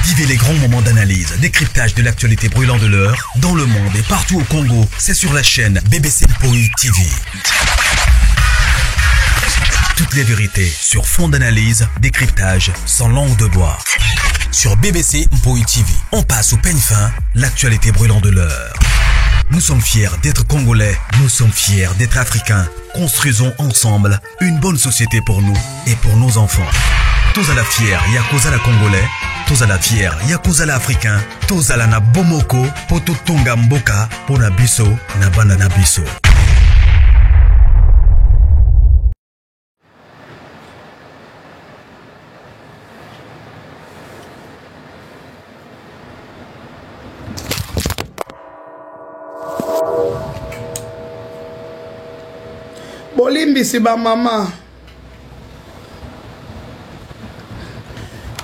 Vivez les grands moments d'analyse, décryptage de l'actualité brûlante de l'heure, dans le monde et partout au Congo. C'est sur la chaîne BBC Mpoi TV. Toutes les vérités sur fond d'analyse, décryptage, sans langue de bois. Sur BBC Mpoi TV, on passe au peigne fin, l'actualité brûlante de l'heure. Nous sommes fiers d'être Congolais, nous sommes fiers d'être Africains. Construisons ensemble une bonne société pour nous et pour nos enfants. Tous à la fière, Yakozala Congolais. Tous à la fière, Yakozala Africain. Tous à la na Bomoko, Poto Tonga Mboka, Pona Biso, na Banana Biso. Bolimbisi ba mama.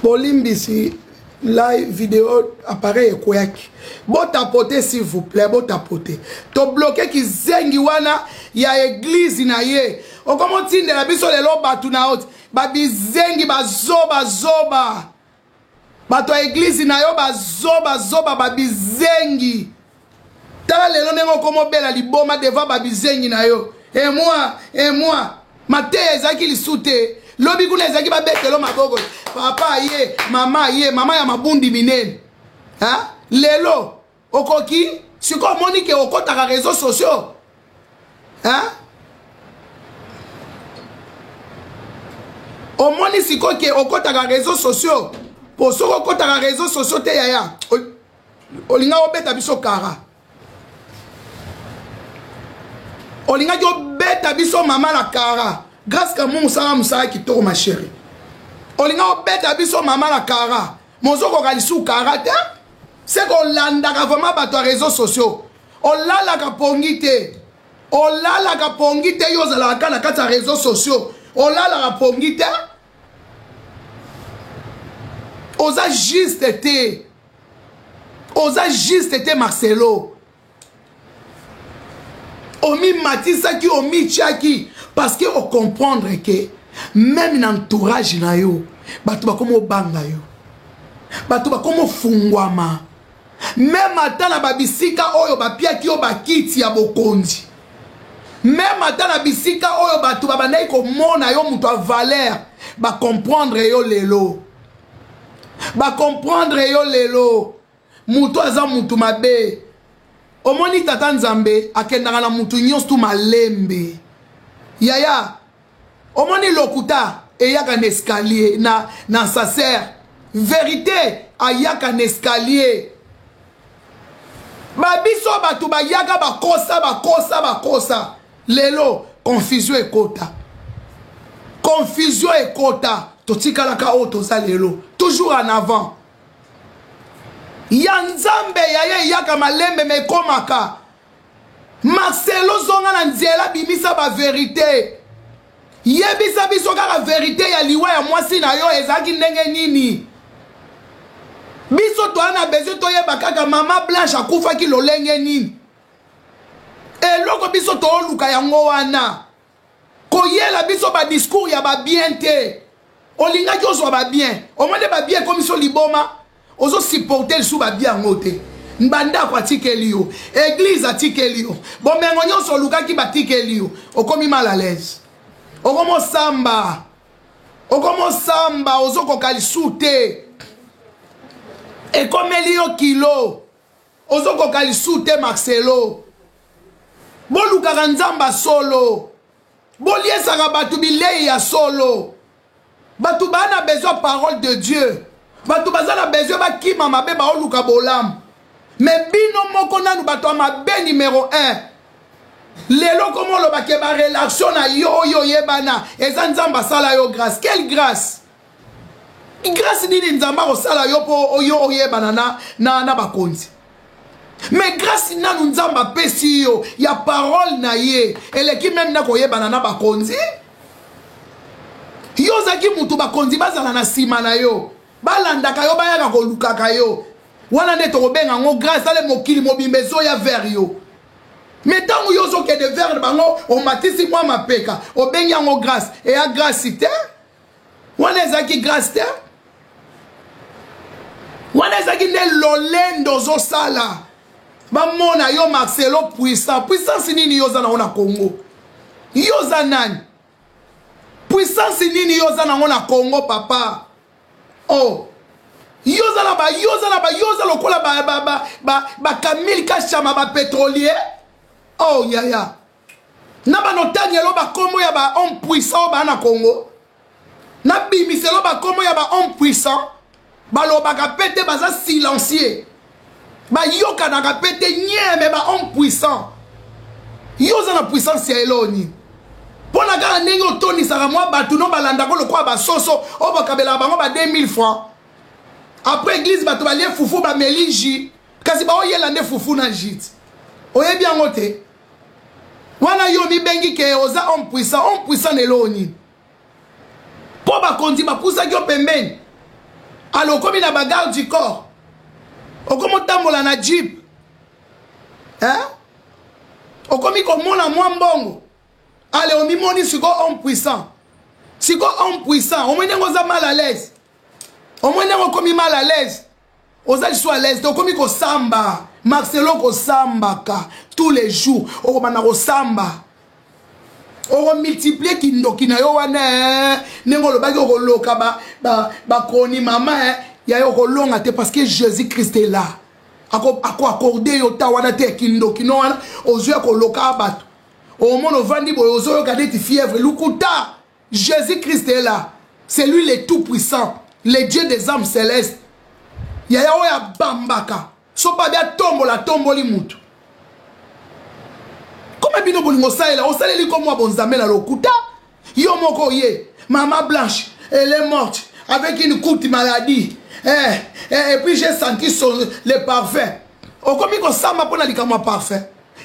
Bolimbisi live vidéo appareil ekoyaki. Bo tapoter s'il vous plaît, bo tapoter. To bloquer ki zengi wana ya église na ye. O komo tinde la biso lelo batu na ot. Ba bizengi ba zoba. Bato église na yo ba zoba ba bizengi. Tala lelo nengo komo bela liboma devant ba bizengi na yo. Et moi, ma tête ezaki li soute. Lobi kuna ezaki ba betelo maboko. Papa ye, mama ya mabundi minene. Hein? Lelo, okoki, siko moni ke okotaka réseaux sociaux. Hein? O moni siko ke okotaka réseaux sociaux. Po soko okotaka réseaux sociaux te yaya. Olinga obeta biso kara. Olinga jo beta biso mama la kara. Grâce à mon musala qui toro ma chérie. Olinga beta biso mama la kara. Monzoko kalisu kara te. C'est qu'on landa vraiment bato réseaux sociaux. On lala ka pongite. On lala ka pongite yo zala ka na kata réseaux sociaux. On lala ka pongite. Oza juste été. Oza juste été Marcelo. Omi matisa ki omi tchaki parce que on comprendre que même dans l'entourage na yo batu ba komo banga yo batu ba komo fungwama même ata na babisika oyo ba piaki yo bakiti ya bokonzi même ata na bisika oyo batu ba bandai ko mona yo mutu a valeur ba comprendre yo lelo mutu aza mutu mabe. Omoni tata nzambe akendanga na mutu nyonso tu malembe. Yaya. Omoni lokuta eyaka na escalier na sacer. Vérité ayaka na escalier. Babiso batu bayaka bakosa. Lelo confusion ekota. Confusion ekota. Totikalaka oto za lelo. Toujours en avant. Yanzambe yaya yaka malembe me komaka. Marcelo zonga na nzela bimisa ba vérité. Yebisa biso kaka vérité ya liwa ya mwasi na yo ezaki ndenge nini. Biso to ana besoin to yeba kaka mama Blanche akufa ki lolenge nini. Eloko biso to luka yango wana. Koyela biso ba discours ya ba bien te. Olinga jozo ba bien. Omande ba bien komiso liboma. Ozo supporter sous ba bien ngote. Mbanda kwa tikeli yo. Église a tikeli yo. Bomengo nyonso luka ki ba tikeli yo. Okomi mal à l'aise. Okomo samba. Ozo kokali soute. Ekomeli yo kilo. Ozo kokali soute Marcelo. Boluka nzamba solo. Boliesa ka batu bilei ya solo. Batu bana besoin parole de Dieu. Batu bazana besoin ba kima mabe ba oluka bolam. Mais bino moko nanu batu mabe numéro 1. Lelo komo lo ba ke ba relation na yo yebana eza nzamba sala yo grâce. Quelle grâce? Grâce nini nzamba ko sala yo po yo yebana na bakonzi. Mais grâce nanu nzamba pesi yo ya parole na ye eleki même na ko yebana na bakonzi. Yo zaki mutu bakonzi bazala na sima na yo. Balandaka yo bayaka kolukaka yo. Wana nde tokobenga ngo grâce ale mokili mobimbezo ya vers yo. Mais tant yo zo ke de vers bango o matisi moi mapeka o benga ngo grâce et a grâce te. Wana ezaki grâce te. wana ezaki nde lolendo ozosala bamona yo Marcelo puissant. Puissance nini yoza na Congo? Yoza nani? Puissance nini yoza na Congo papa? Oh, yoza lokola ba Camille Kachama ba pétrolier. Oh ya na ba notanyelo ba komo ya ba homme puissant ba na Congo. Na bimiselo ba komo ya ba homme puissant. Ba lo ba kapete baza silencieux. Ba yoka na kapete nyeme ba homme puissant. Yoza na puissance ya eloni. Pona kaka ndenge otonisaka mwa batu no balandako lokwa basoso o bakabela bango ba 2000 francs. Après église batu balie fufu ba meliji kasi ba oyela nde fufu na jit. Oyebi yango te. Wana yo mi bengi ke oza homme puissant eloni. Po ba kondi ba pusa kyo pembeni. Alors komi na bagarde du corps. Okomo tambola na jeep. Hein? Okomi komona mwa mbongo. Allez, on mimoni siko homme puissant. Siko homme puissant. Au moins on mal à l'aise. Au moins on komi mal à l'aise. Oza soit à l'aise. Donc komi ko samba. Marcelo ko samba ka. Tous les jours. O mana ko samba. O multiplier kindo kinayo wane. Nengo lo bagi o loka ba koni mama ya yo ko longa te parce que Jésus Christ est là. Ako accorder yo ta wana te kindo kino wana ozo ko loka batu. Au monde au vandi boyozo yo kadeti fièvre lukuta. Jésus Christ est là. C'est lui le tout puissant, le Dieu des âmes célestes. Yaya oya bambaka. So pa bia tomboli mutu. Comment bino bolingo saela o saleli comme moi bonzambe na lokuta. Yo moko ye, maman Blanche, elle est morte avec une courte maladie. Et puis j'ai senti le parfum. O komi ko samba pona likama parfum.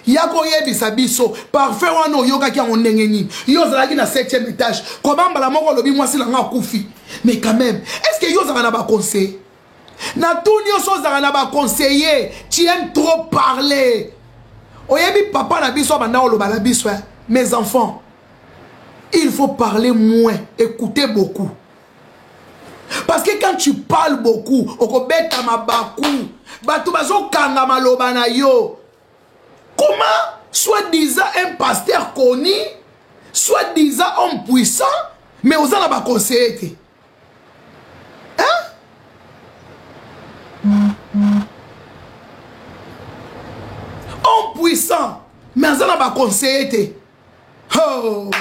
Yako yebisa biso parfait wana yoka ki on ndenge nini yo zalaki na 7e étage kobamba la moko lobi mwasi la nga kufi mais quand même est-ce que yo zaka na ba conseil na tout nyoso zaka na ba conseiller tu aimes trop parler oyebi papa na biso banda oloba la biso mes enfants il faut parler moins écouter beaucoup parce que quand tu parles beaucoup okobeta mabaku batu bazo kanga maloba na yo. Comment, soi-disant un pasteur connu, soi-disant homme puissant, mais aux gens n'ont conseillé. Hein? Homme puissant, mais aux gens n'ont conseillé. Oh,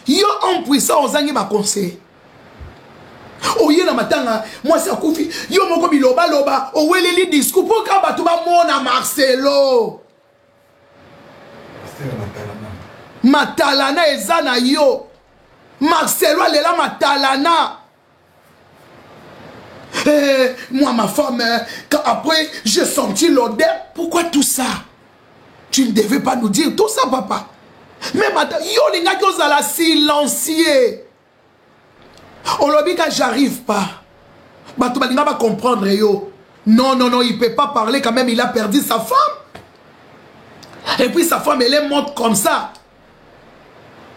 yo homme puissant, aux gens n'ont conseillé. Oye na matanga, moi c'est Koufi, yo moko biloba, oweleli discours, pour quand tu vas mona Marcelo. Matalana ezana yo. Marcelo alela matalana. Moi ma femme, quand après j'ai senti l'odeur. Pourquoi tout ça? Tu ne devais pas nous dire tout ça papa. Mais yo linga ki ozala silencieux. Olobika j'arrive pas. Bato balinga va comprendre yo. Non, il peut pas parler quand même, il a perdu sa femme. Et puis sa femme, elle est morte comme ça.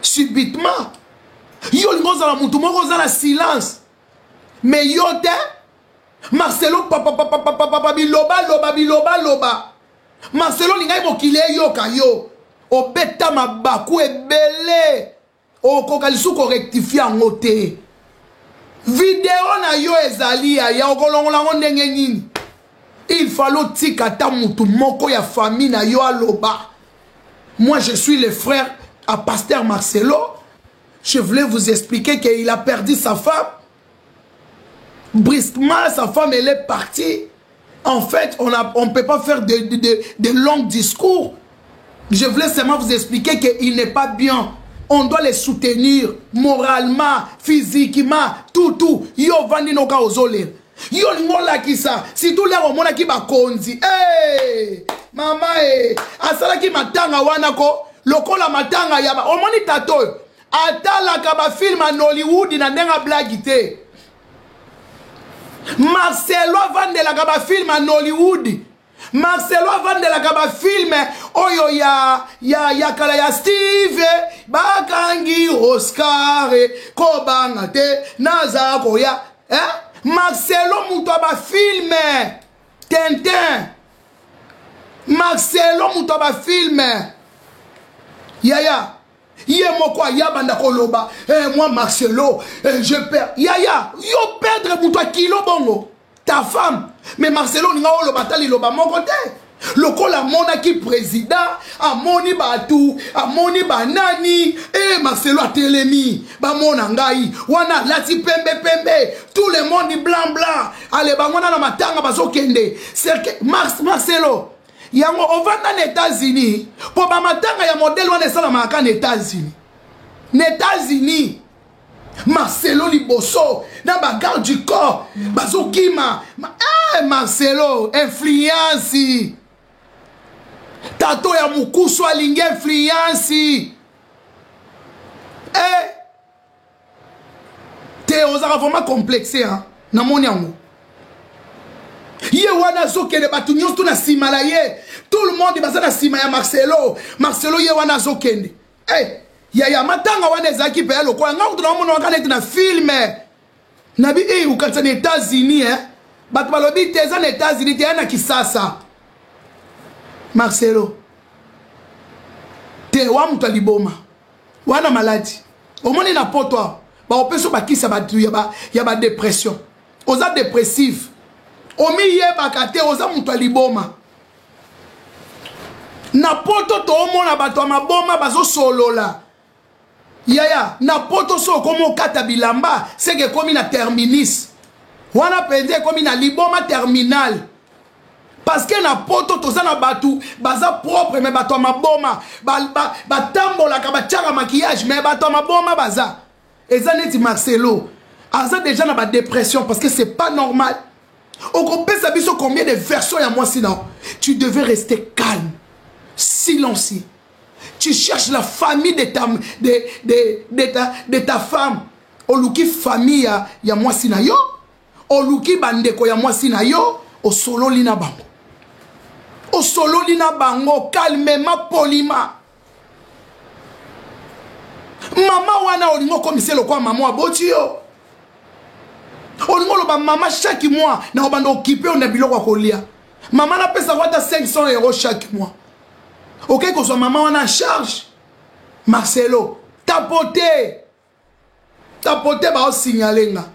Subitement. Yo lingoza la mutu moko za la silence. Mais yo te Marcelo papa biloba. Marcelo linga mokile yo kayo. Obeta mabaku ebele. O kokalisu ko rectifier ngote. Vidéo na yo ezali ya okolongola ndenge nini. Il fallait tikata mutu moko ya famille na yo aloba. Moi je suis le frère à pasteur Marcelo. Je voulais vous expliquer qu'il a perdu sa femme. Brusquement sa femme elle est partie. En fait on ne peut pas faire de longs discours. Je voulais seulement vous expliquer qu'il n'est pas bien. On doit les soutenir moralement, physiquement, tout. Yo vandi no ka ozole. Yo ngola kisa. Si tout l'air au mona ki ba konzi. Mama asala ki matanga wana ko lokola matanga yaba. Omoni tato. Atala ka ba film en Hollywood na ndenga blague te. Marcelo vandela ka ba film en Hollywood. Marcelo vandela ka ba film oyo ya kala ya Steve bakangi Oscar kobanga te naza koya Marcelo Moutaba film Tintin. Marcelo Moutaba film Yaya. Yé moko ya banda koloba. Moi Marcelo, je perds. Yaya, yo perdre pour toi kilo bongo. Ta femme. Mais Marcelo ninga o loba tali loba mon côté. Lokola mona ki président, amoni batu, amoni banani, Marcelo a telemi, ba mona ngai, wana lati pembe pembe, tout le monde est blanc blanc. Allez ba mona na matanga bazo kende. C'est Marcelo. Yango ovanda na États-Unis, po ba matanga ya modèle wana sala maka na États-Unis. Na États-Unis. Marcelo liboso na ba garde du corps, bazo kima. Marcelo influence. Tato ya mukusu alingi influence. Te ozaka vraiment complexé hein na moni yango. Ye wana zokende batu nyonso na sima la ye. Tout le monde baza na sima ya Marcelo. Marcelo ye wana zokende. Ya matanga wana ezaki pe lokola ngako na mona wakana na film. Nabi ukatsa na États-Unis batu balobi te za na États-Unis te na kisasa. Marcelo te wa mutu aliboma wana maladi omoni na poto ba opeso bakisa batu ya ba dépression oza dépressif omi yeba kate oza mutu aliboma na poto to omona batu amaboma bazo solola yaya na poto so komo kata bilamba seke komi na terminus wana pende komi na liboma terminal. Parce que na poto toza na batu baza propre mais bato maboma batambola ka bachara maquillage mais bato maboma baza eza neti Marcelo aza déjà na ba dépression parce que c'est pas normal. Au compé biso combien de versions ya moi sinon tu devais rester calme silencieux. Tu cherches la famille de ta femme oluki famille ya moi sina yo oluki bandeko ya moi sina yo o solo lina bango. Au solo lina bango calmement poliment. Maman wana olingo komise lokwa maman aboti yo. Olingo loba maman chaque mois na obando occupé on a biloko kolia. Maman na pesa wata 500 € chaque mois. OK ko so maman wana en charge. Marcelo, tapoter ba o signalenga.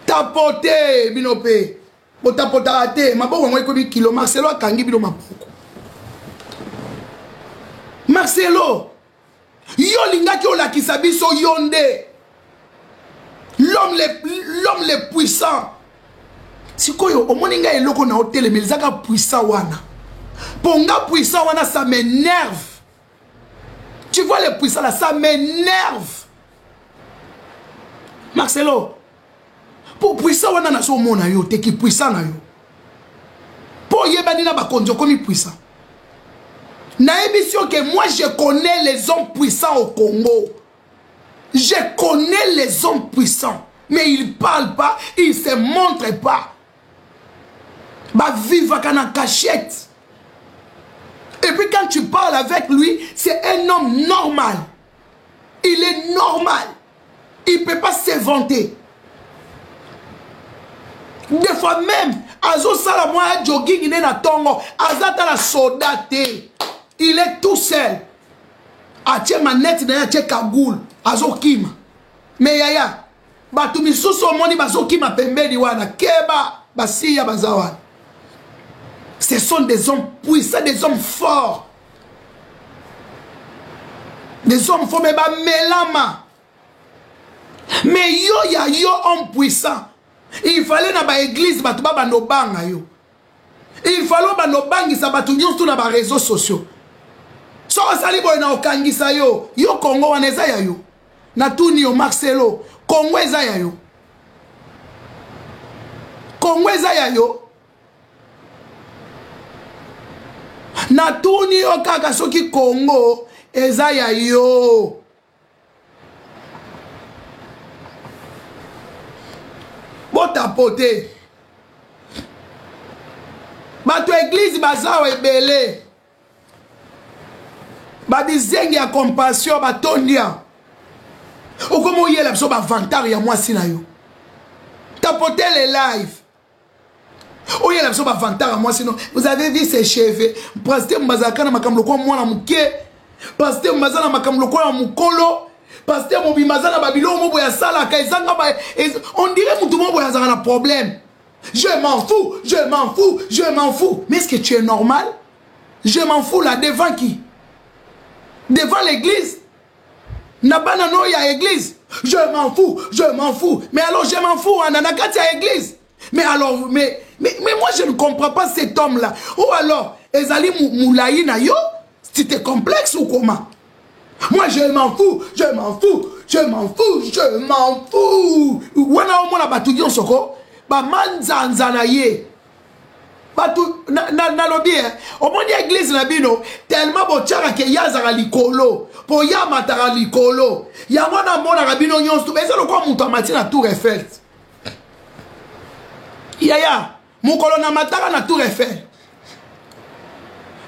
Tapoter binope. Botapota te maboko ngwe ko bi kilo Marcelo akangi bilo maboko. Marcelo yo lingaki olakisa biso yonde l'homme le puissant. Sikoyo omoninga eloko na hotel mais zaka puissant wana. Ponga puissant wana ça m'énerve. Tu vois le puissant là ça m'énerve. Marcelo pour puissant wana na so mona yo te ki puissant na yo. Pour yebani na ba konjo komi puissant. Na émission que moi je connais les hommes puissants au Congo. Je connais les hommes puissants. Mais ils parlent pas, ils se montrent pas. Bah vivre qu'en cachette. Et puis quand tu parles avec lui, c'est un homme normal. Il est normal. Il ne peut pas se vanter. Des fois même, Azo Salamwa jogging il est na tongo, Azata la soldate. Il est tout seul. Atie manette na atie kagoul, Azo Kima. Mais yaya, batu misuso moni bazo Kima pembeni wana, keba basiya bazawan. Ce sont des hommes puissants, des hommes forts. Des hommes forts, mais ba melama. Mais yo ya yo homme puissant. Il fallait na ba église batu ba no banga yo. Il fallait ba no bangi sa batu nyonso na ba réseaux sociaux. So sali boy na okangisa yo, yo Congo waneza ya yo. Na tuni yo Marcelo, Congo eza ya yo. Congo eza ya yo. Na tuni yo kaka soki Congo eza ya yo. Botapote bato église bazawa ebele badizengi ya compassion batondia okomo yela biso bavantar ya mwasi na yo chapeautez les lives. Oh, il y a la vantard à moi, sinon, vous avez vu ses cheveux. Pasteur Mbazakana Makamloko, moi, la mouké. Pasteur Mbazana Makamloko, la moukolo. Pasteur Mbazana Babylon, Moboya Sala, Kaizanga, on dirait que tout le monde a un problème. Je m'en fous, je m'en fous, je m'en fous. Mais est-ce que tu es normal? Je m'en fous là, devant qui? Devant l'église. Nabanano, il y a église. Je m'en fous, je m'en fous. Mais alors, je m'en fous, Ananakat, il y a église. Mais alors, mais moi, je ne comprends pas cet homme-là. Ou alors, Ezali Moulaïna, yo, c'était complexe ou comment? Moi, je m'en fous, je m'en fous, je m'en fous, je m'en fous. Wana omona batu yon soko, ba manzanzana ye. Batu, na lobi, omoni église na bino, tellement bochara ke yazara likolo, po yamatara likolo. Yamona mona rabino yon stu, eza lokwa mutu amati na Tour Eiffel. Yaya, mukolo na matara na Tour Eiffel.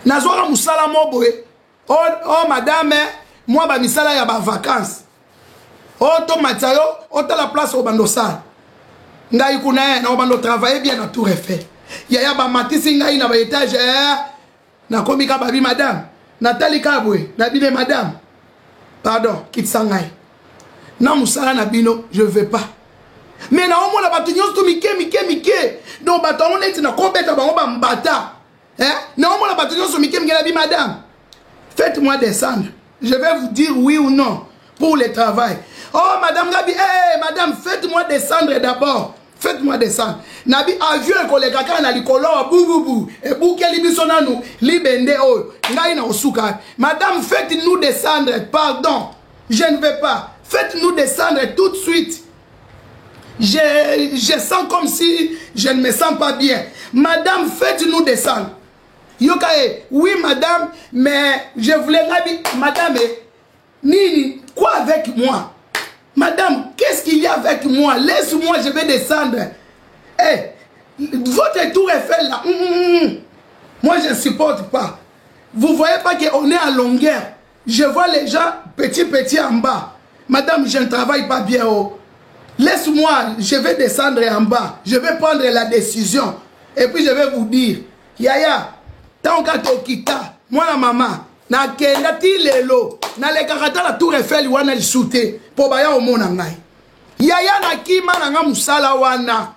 Nazwara musala moboe. Oh madame, moi ba misala ya ba vacances. Oh to matayo, oh ta la place au bando sala. Ngai kuna na bando travailler bien na Tour Eiffel. Yaya ba matisi ngai na ba étage na komika babi madame. Nathalie Kabwe, na bine madame. Pardon, kitsangai. Na musala na bino, je veux pas. Mais na omona batu nyonso mike. Donc batu on est na kobeta bango ba mbata. Hein? Na omona batu nyonso mike na bi madame. Faites-moi descendre. Je vais vous dire oui ou non pour le travail. Oh, madame Gabi, madame, faites-moi descendre d'abord. Faites-moi descendre. Nabi avion et collègue na likolo boubou et bouke libisona nous libende o ngai na osuka. Madame, faites-nous descendre. Pardon. Je ne vais pas. Faites-nous descendre tout de suite. Je sens comme si je ne me sens pas bien. Madame, faites-nous descendre. Yokae, oui madame, mais je voulais madame, Nini, quoi avec moi? Madame, qu'est-ce qu'il y a avec moi? Laisse-moi, je vais descendre. Votre Tour Eiffel là, moi je ne supporte pas. Vous voyez pas qu'on est à longueur. Je vois les gens petit en bas. Madame, je ne travaille pas bien haut. Laisse-moi, je vais descendre en bas. Je vais prendre la décision. Et puis je vais vous dire, Yaya, tant qu'à Tokita, moi la maman, na kenda ti lelo, na le karata la Tour Eiffel wana li soute, po baya omona ngai. Yaya na kima na nga musala wana.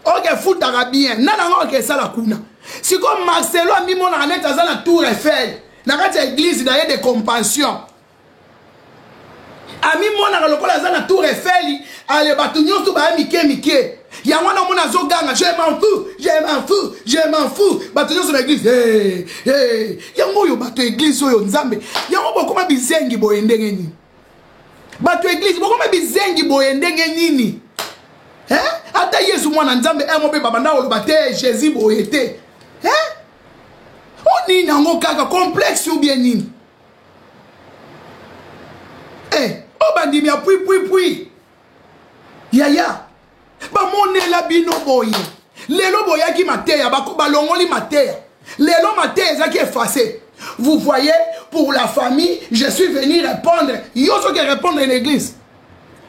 Ok, futaka bien, nana nga ok sala kuna. Si comme Marcelo a mis mon annet à la Tour Eiffel, na kati église d'ailleurs de compassion. A mis mon annet à la Tour Eiffel, ale batu nyonso ba mike. Yamwana mona zoganga, je m'en fous, je m'en fous, je m'en fous. Batu nyonso na église, yango yo batu église oyo nzambe. Yango bokoma bizengi boyendenge nini. Batu église bokoma bizengi boyendenge nini. Ata Yesu mwana nzambe mobe babanda oloba te Jésus boyete. Oni nango kaka complexe ou bien nini. O bandimi a puis. Yaya. Ba monela bino boye. Lelo boya ki mateya ba longoli mateya. Lelo mateya ezaki effacé. Vous voyez, pour la famille, je suis venu répondre. Yoso qui répondre en église.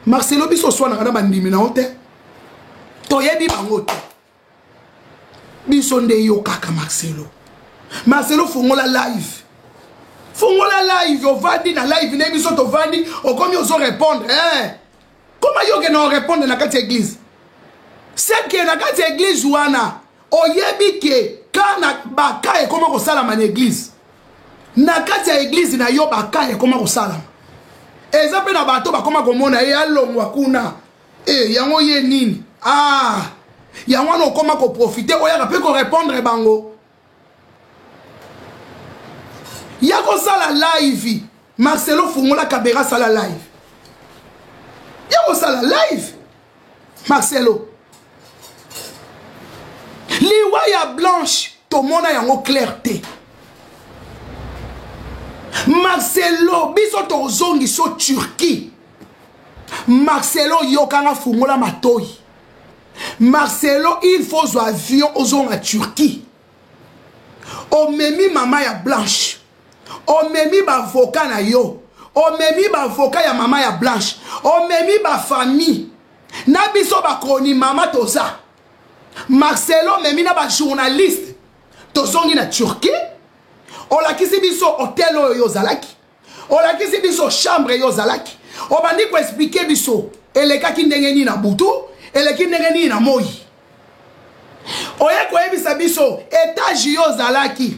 Marcelo biso swana kana bandimi na hote. Toyebi bangote. Biso nde yo kaka Marcelo. Marcelo fungola live. Fungola live, yo vandi na live ne biso to vandi, o komi ozo répondre. Comment yo ke non répondre na kati église? C'est que na kati église wana, oyebi ke kana baka e koma ko sala man église. Na kati église na yo baka e koma ko sala. Ezape na bato ba koma ko mona e alongwa kuna. Yango ye nini? Yango no koma ko profiter oya pe ko répondre bango. Yako sala live. Marcelo fungola kabera sala live. Yako sala live. Marcelo. Liwaya blanche, to mona yango clarté. Marcelo, biso to zongi so Turquie. Marcelo yokanga fungola matoi. Marcelo, il faut zo avion ozonga Turquie. O memi mama ya blanche. O memi ba voka na yo. O memi ba voka ya mama ya blanche. O memi ba famille. na biso bakoni mama toza Marcelo memina ba journaliste tozongi na Turquie olakisi biso hotel oyo zalaki olakisi biso chambre yo zalaki obandi ko expliquer biso elekaki ndenge nini na butu eleki ndenge nini na moi oye ko ebisa biso étage yo zalaki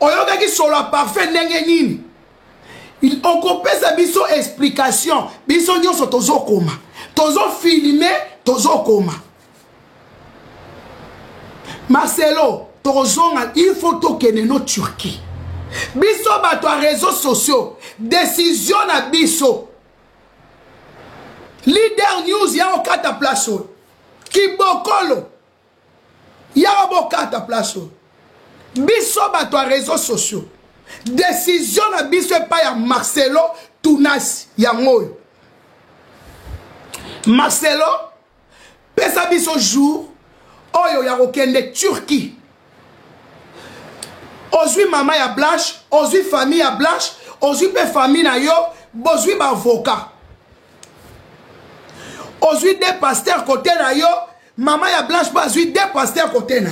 oyokaki solo parfait ndenge nini okopesa biso explication biso nyonso tozokoma tozofilme tozokoma Marcelo tozonga il faut tokene no Turquie biso bato a réseaux sociaux décision na biso leader news ya okata place kibokolo ya okata place biso bato a réseaux sociaux décision na biso pas ya Marcelo Tunas ya ngoyo Marcelo pesa biso jour oyo ya kokende Turquie ozwi mama ya Blanche ozwi famille ya Blanche ozwi pe famille na yo bozwi ba avocat ozwi des pasteurs côté na yo mama ya Blanche bazwi des pasteurs côté na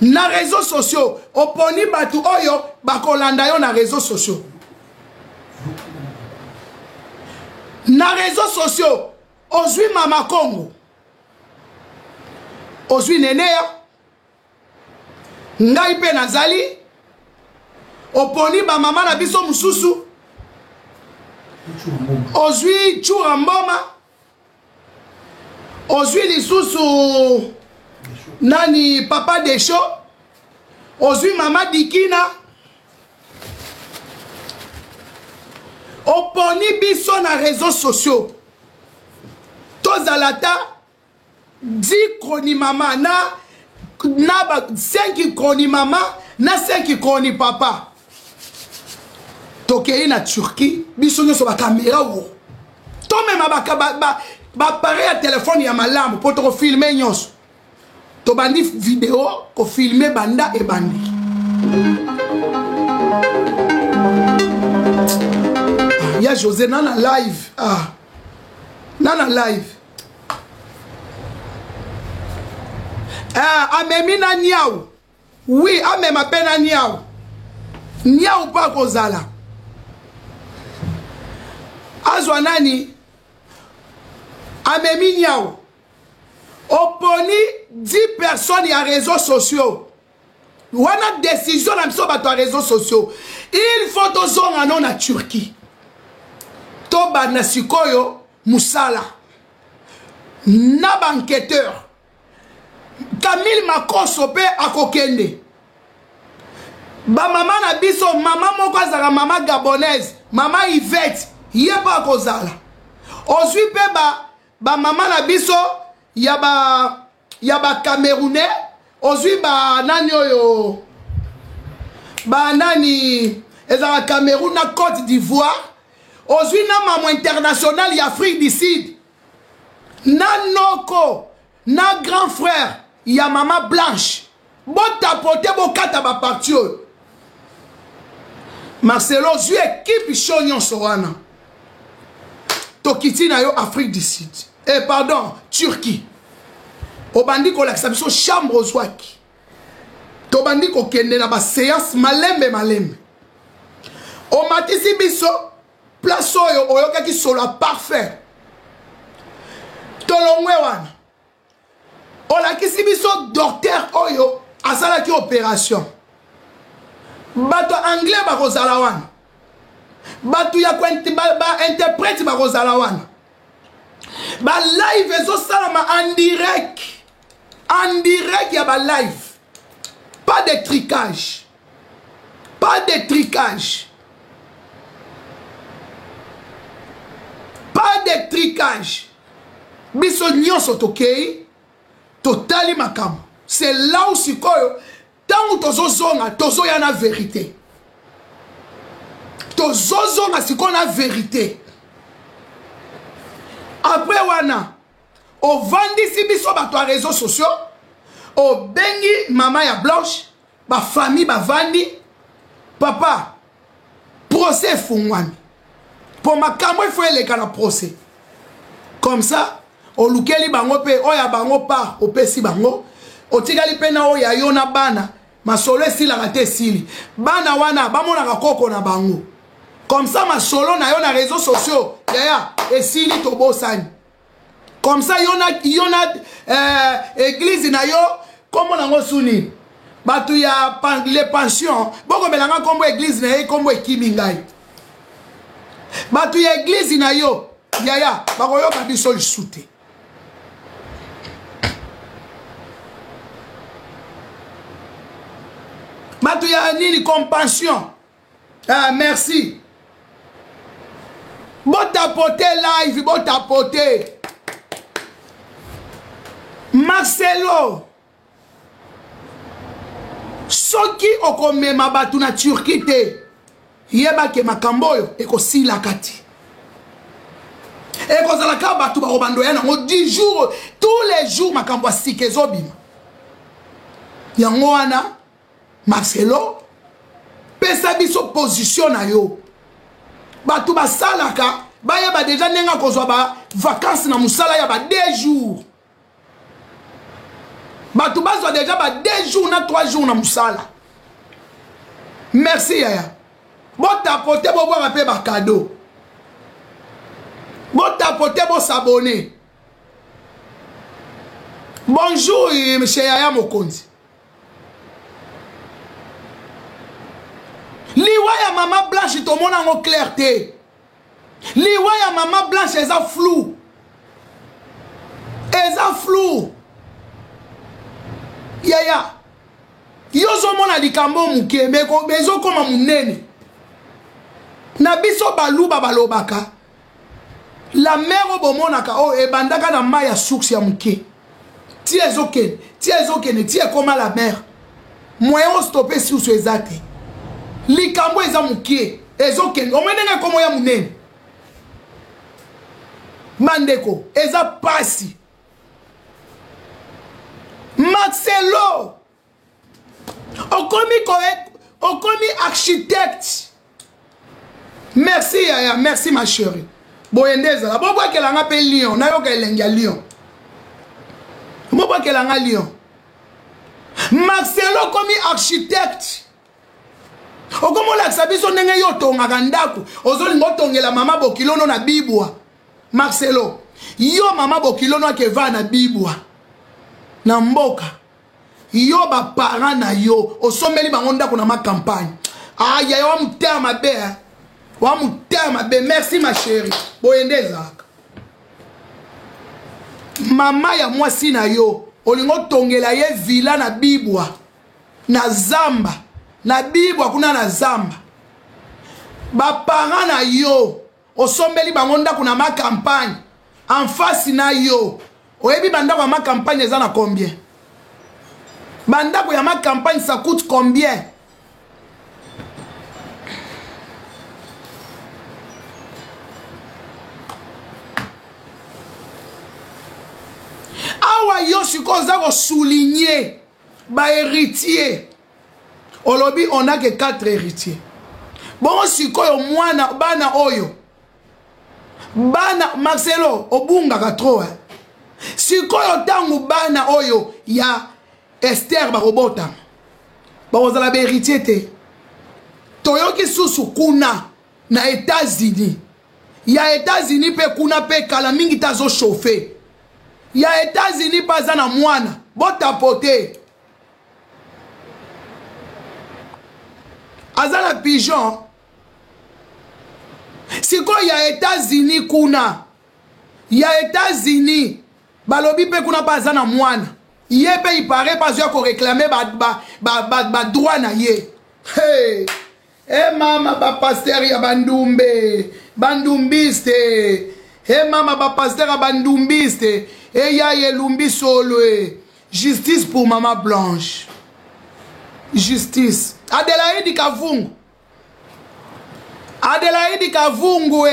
na réseaux sociaux oponi batu oyo bakolanda yo na réseaux sociaux na réseaux sociaux ozwi mama Congo ozwi Nenea ngai pe nazali oponi ba mama na biso mususu ozwi Chura Mboma ozwi lisusu nani papa Desho ozwi mama Dikina oponi biso na réseaux sociaux tozalata 10 kroni mama na 5 kroni mama na 5 kroni papa tokei na Turquie biso nyonso ba caméra wo to mema ba appareil ya téléphone ya malamu pour to filmer nyonso to bandi vidéo ko filmer banda e bandi ya José nana live nana live amemi na niao oui amema pe na niao niao pa kozala azwa nani amemi niao oponi 10 personnes ya réseaux sociaux wana décision na biso bato ya réseaux sociaux il faut tozonga no na Turquie to bana sikoyo musala na banqueteur Camille Makoso pe akokende ba mama na biso mama moko azala mama gabonaise mama Yvette yeba akozala ozwi pe ba mama na biso ya ba Camerounais ozwi ba nani oyo ba nani ezala Cameroun na Côte d'Ivoire ozwi na mama international ya Afrique du Sud na noko na grand frère ya mama Blanche bo tapote bo kata ba parti Marcelo zui équipe chonyon sowana tokiti na yo Afrique du Sud pardon Turquie obandi ko lakisa biso chambre ozwaki to bandi ko kende na ba séance malembe o matisi biso place oyo oyokaki solo parfait tolongwe wana olakisi biso docteur oyo asalaki opération bato anglais bakozala wana bato ya ba interprète bakozala wana ba live ezosalama en direct ya ba live pas de tricage biso nyonso tokei totali makambo c'est là où sikoyo tango tozozonga tozoya na vérité tozozonga sikoyo na vérité après wana ovandisi biso bato ya réseaux sociaux obengi mama ya Blanche bafamille bavandi papa procès efungwani po makambo ifo eleka na procès Comme ça, o lukeli bango pe oya bango pa opesi bango. O tikali pe na oya yo na bana. Masolo esila kate sili. Bana wana bamona koko na bango. Comme ça masolo na yo na réseaux sociaux. Yaya esili tobosani. Comme ça yona église na yo comme nango suni. Batu ya les pensions. Boko belanga kombo église na yo kombo ekimingai. Batu ya église na yo. Yaya bakoyo kabiso lisute. Batu ya nini compassion. Ah merci. Botapote live, botapote. Marcelo. Soki okomema batu na Turquie te. Yeba ke makamboyo eko sila kati. Eko zalaka batu ba robando yana ngo 10 jours, tous les jours makambo sikezo bima. Yango wana Marcelo pesa biso position na yo. Batu ba salaka ba yeba déjà nenga kozwa ba vacances na musala ya ba 2 jours. Batu bazwa déjà ba 2 jours na 3 jours na musala. Merci yaya. Botapote bo boire pe ba cadeau. Botapote bo s'abonner. Bonjour monsieur Yaya Mokonzi. Liwa ya maman blanche to mona ngo clarté. Liwa ya maman blanche eza flou. Eza flou. Yaya. Yozo mona likambo muke meko bezo koma munene. Na biso baluba balobaka. La mère obomonaka o ebandaka na maya source ya muke. Ti ezokene, ti ekoma la mère. Moyen o stopper sur ce ezate. Likambo eza muke, ezokene, omenenga komo ya munene. Mandeko, eza pasi. Marcelo. Okomi architecte. Merci Yaya, merci ma chérie. Boyendeza, la bobo kelanga pe Lyon, na yo kelenga Lyon. Bobo kelanga Lyon. Marcelo komi architecte. Okomo la sabiso ndenge yo tongaka ndako, ozolinga otongela mama bokilono na bibwa. Marcelo, yo mama bokilono akeva na bibwa. Na mboka. Yo ba parent na yo, osomeli bango ndako na ma campagne. Aïe, yo mutema mabe. Wa mutema be, merci ma chérie. Boyendeza. Mama ya mwasi na yo, olingo tongela ye villa na bibwa. Na zamba. Na bibwa kuna na zamba. Ba parent na yo, osombeli bango ndako na ma campagne. En face na yo. Oyebi bandako ya ma campagne eza na combien? Bandako ya ma campagne ça coûte combien? Awa yo sikoza ko souligner ba héritier. Olobi on a que 4 héritiers. Bon sikoyo mwana bana oyo. Bana Marcelo obunga ka trop. Sikoyo tangu bana oyo ya Esther barobota. Bazala ba héritier te. Toyoki susu kuna na États-Unis. Ya États-Unis pe kuna pe kala mingi tazo chauffer. Ya États-Unis pas na mwana. Botapote. Azala pigeon. Siko ya États-Unis kuna. Ya États-Unis. Balobi pe kuna pas na mwana. Yebe il paraît pas yo ko réclamer ba droit na ye. Hey. Eh mama ba pasteur ya bandumbe. Bandumbiste. Eh mama ba pasteur ya bandumbiste. Eh ya yelumbi solo. Justice pour maman Blanche. Justice. Adelaide Kavungu. Adelaide Kavungu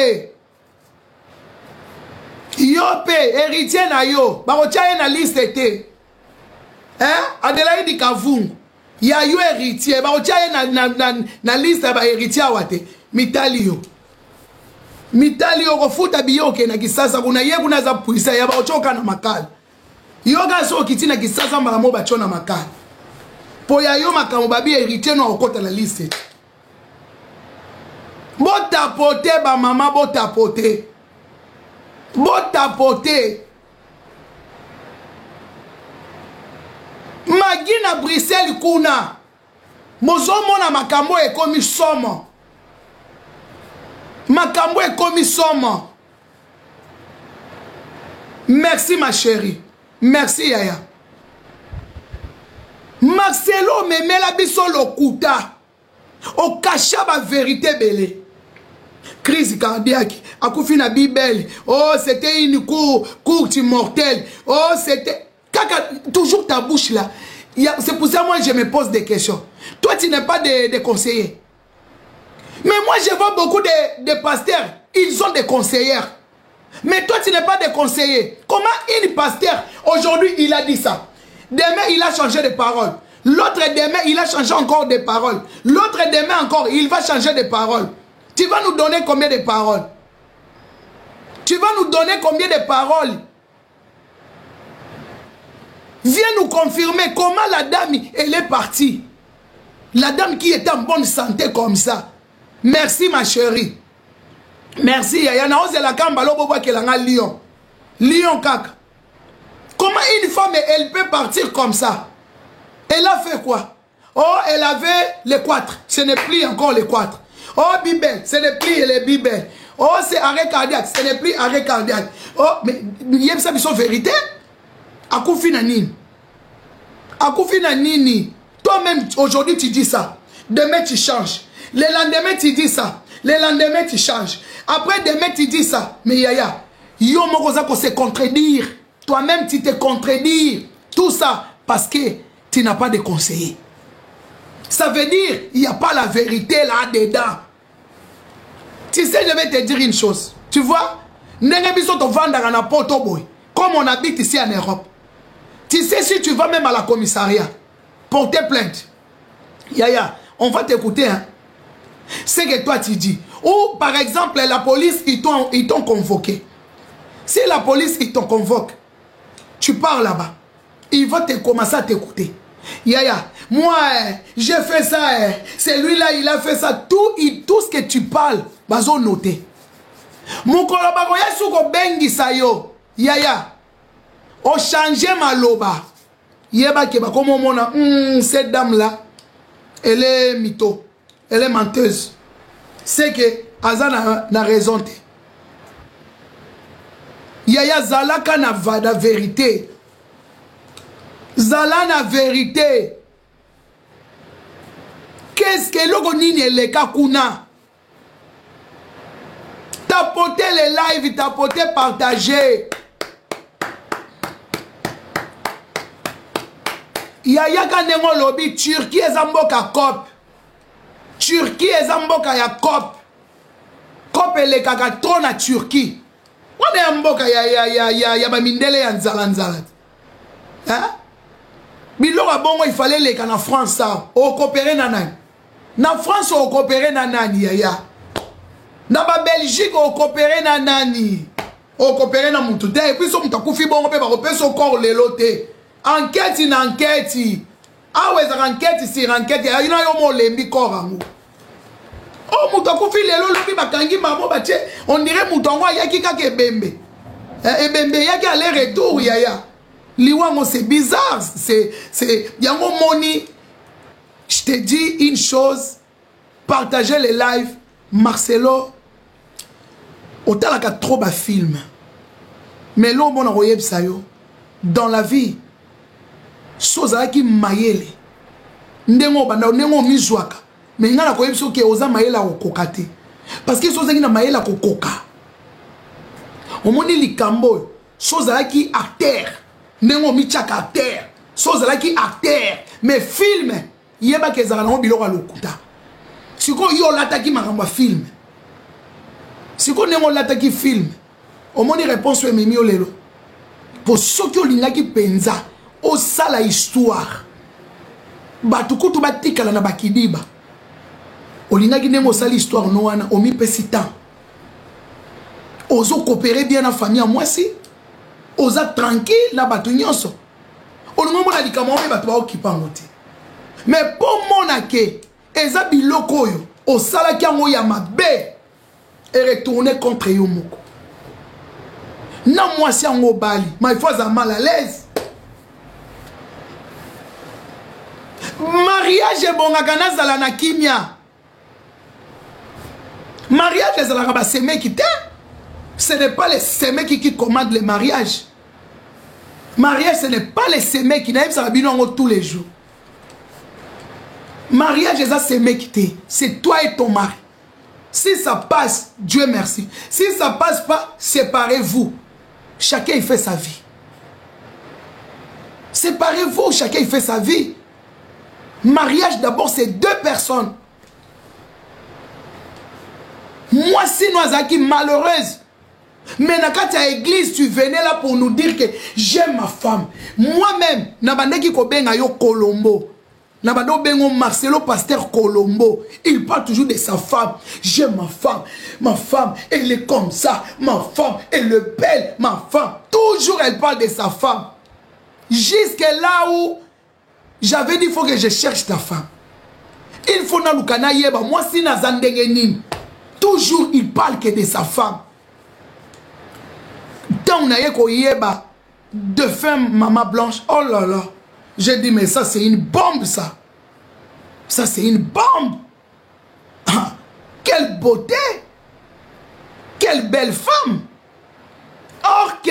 Yope héritier na yo. Barotia na liste te. Adelaide Kavungu. Ya yo héritier. Barotia na liste ba héritier wate. Mitali yo. mitali yoko futa biyoke na kisasa kuna ye kuna za puisa ya baochoka na makala yoga so kitina kisasa maramo bachona makala po ya yo makamo babi héritier no okota la liste bota pote ba mama bota pote magina Bruxelles kuna mozomona makambo ekomi somo merci ma chérie merci Yaya Marcelo memela biso lokuta okasha ba vérité belé crise cardiaque akufi na Bible oh c'était une courte mortelle oh c'était toujours ta bouche là. C'est pour ça moi je me pose des questions. Toi tu n'es pas de conseiller. Mais moi je vois beaucoup de pasteurs. Ils ont des conseillères. Mais toi tu n'es pas de conseiller. Comment une pasteur aujourd'hui il a dit ça. Demain il a changé de parole. L'autre demain il a changé encore de parole. L'autre demain encore il va changer de parole. Tu vas nous donner combien de paroles? Tu vas nous donner combien de paroles? Viens nous confirmer comment la dame, elle est partie. La dame qui est en bonne santé comme ça. Merci ma chérie. Merci. Yana ose la kamba lobo boa kelanga Lyon. Lyon kaka. Comment une femme, elle peut partir comme ça? Elle a fait quoi? Oh, elle avait les 4. Ce n'est plus encore les 4. Oh, Bible, ce n'est plus les Bible. Oh, c'est arrêt cardiaque. Ce n'est plus arrêt cardiaque. Oh, mais il y a ça, sont vérité? Akufi na nini? Akufi na nini? Toi-même, aujourd'hui, tu dis ça. Demain, tu changes. Le lendemain, tu dis ça. Le lendemain, tu changes. Après, demain, tu dis ça. Mais Yaya, yo mokoza ko se contredire. Toi-même, tu te contredire. Tout ça parce que tu n'as pas de conseiller. Ça veut dire, il n'y a pas la vérité là-dedans. Tu sais, je vais te dire une chose. Tu vois, comme on habite ici en Europe. Tu sais, si tu vas même à la commissariat, porter plainte, Yaya, on va t'écouter. Hein. C'est que toi tu dis. Ou par exemple, la police, ils t'ont convoqué. Si la police, ils t'ont convoqué, tu pars là-bas. Ils vont te commencer à t'écouter. Yaya, moi, j'ai fait ça. Celui-là, il a fait ça. Tout ce que tu parles, bazo noter. Mon collaborateur, souko bengi sayo. Yaya, on change ma loba. Yeba keba, comme on a, cette dame-là, elle est mytho. Elle est menteuse. C'est que Azan n'a raison. Yaya Zalaka n'a pas de vérité. Zala na vérité. Qu'est-ce que l'ogonine est le kakuna? Tapoter les lives, tapoter, partager. Yaya kanengo lobby, Turquie est zamboka cop. Turquie est zamboka ya cop. Cop ele kaka trop na Turquie. Wane ya mboka ya bamindele ya nzala. Hein? Bilora bongo il fallait les en France ça. O coopérer na nani. Na France o coopérer na nani yaya. Na ba Belgique o coopérer na nani. O coopérer na mutu. Et puis so mutakufi bongo pe ba repese au corps leloté. Enquête na enquête. Ah ouais ça enquête sur enquête. Ya ina yo mo lembi korango. Oh mutakufi lelo lobi bakangi mamo bache. On dirait mutongo yaki ka kebembe. Ebembe yaki aller-retour yaya. Liwango c'est bizarre, c'est yango moni. Je te dis une chose, partagez les lives. Marcelo autant la trop bas film. Mais l'homme on a royeb sayo dans la vie. Soza ki mayele. Ndengo banda ndengo mizwaka. Mais ngana koyeb so ke oza mayela okokate. Parce que soza ki na mayela kokoka. Omoni likambo soza ki acteur. Nengo michaka acteur. Sozala ki acteur. Mais film. Yeba kezala na biloko lokuta. Siko yo lataki makamba film. Siko nengo lataki film. Omoni réponse we memi olelo. Pour ceux qui olingaki penza. O sala histoire. Batukutu batikala na bakidiba. Olingaki nengo sala histoire no wana omi pesi temps. ozo coopérer bien na famille moi si oza tranquille na batu nyonso olingo mona likama obe batu ba okipa ngote mais pour mona ke eza biloko oyo osala ki yango ya mabe et retourner contre yo moko na moi si yango bali mais il faut être mal à l'aise. Mariage bongaka nazala na kimia. Mariage ezalaka ba semé qui te. Ce n'est pas les semés qui commandent le mariage. Mariage ce n'est pas les semés qui n'aiment ça bino tous les jours. Mariage est semé qui te. C'est toi et ton mari. Si ça passe, Dieu merci. Si ça passe pas, séparez-vous. Chacun il fait sa vie. Séparez-vous, chacun il fait sa vie. Mariage d'abord c'est deux personnes. Moi sinon Azaki malheureuse. Mais quand tu as église, tu venais là pour nous dire que j'aime ma femme. Moi-même, nabandeki ko benga yo Colombo. Nabando bengo Marcelo Pasteur Colombo. Il parle toujours de sa femme. J'aime ma femme. Ma femme, elle est comme ça. Ma femme, elle est belle. Ma femme, toujours elle parle de sa femme. Jusque là où j'avais dit, il faut que je cherche ta femme. Il faut na lukana yeba. Moi, si na zandengenin, toujours il parle que de sa femme. Tant on a yeba de femme maman blanche. Oh là là. J'ai dit, mais ça c'est une bombe ça. Ça c'est une bombe. Ah, quelle beauté. Quelle belle femme. Or que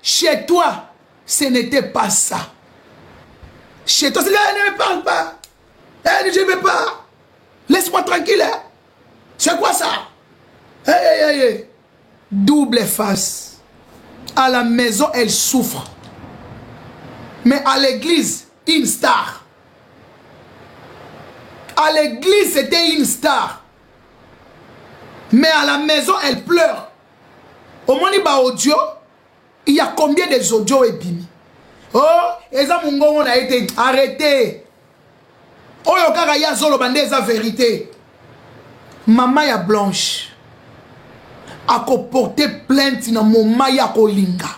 chez toi, ce n'était pas ça. Chez toi, c'est là, ne me parle pas. Elle ne veux pas. Laisse-moi tranquille. Hein. C'est quoi ça? Hey. Double face. À la maison, elle souffre. Mais à l'église, une star. À l'église, c'était une star. Mais à la maison, elle pleure. Au moins, il y a combien de audios et bimi? Oh, eza mungo on a été arrêté. Oh, yokaka ya zolo bande eza vérité. Maman ya Blanche a porté plainte na moma ya kolinga.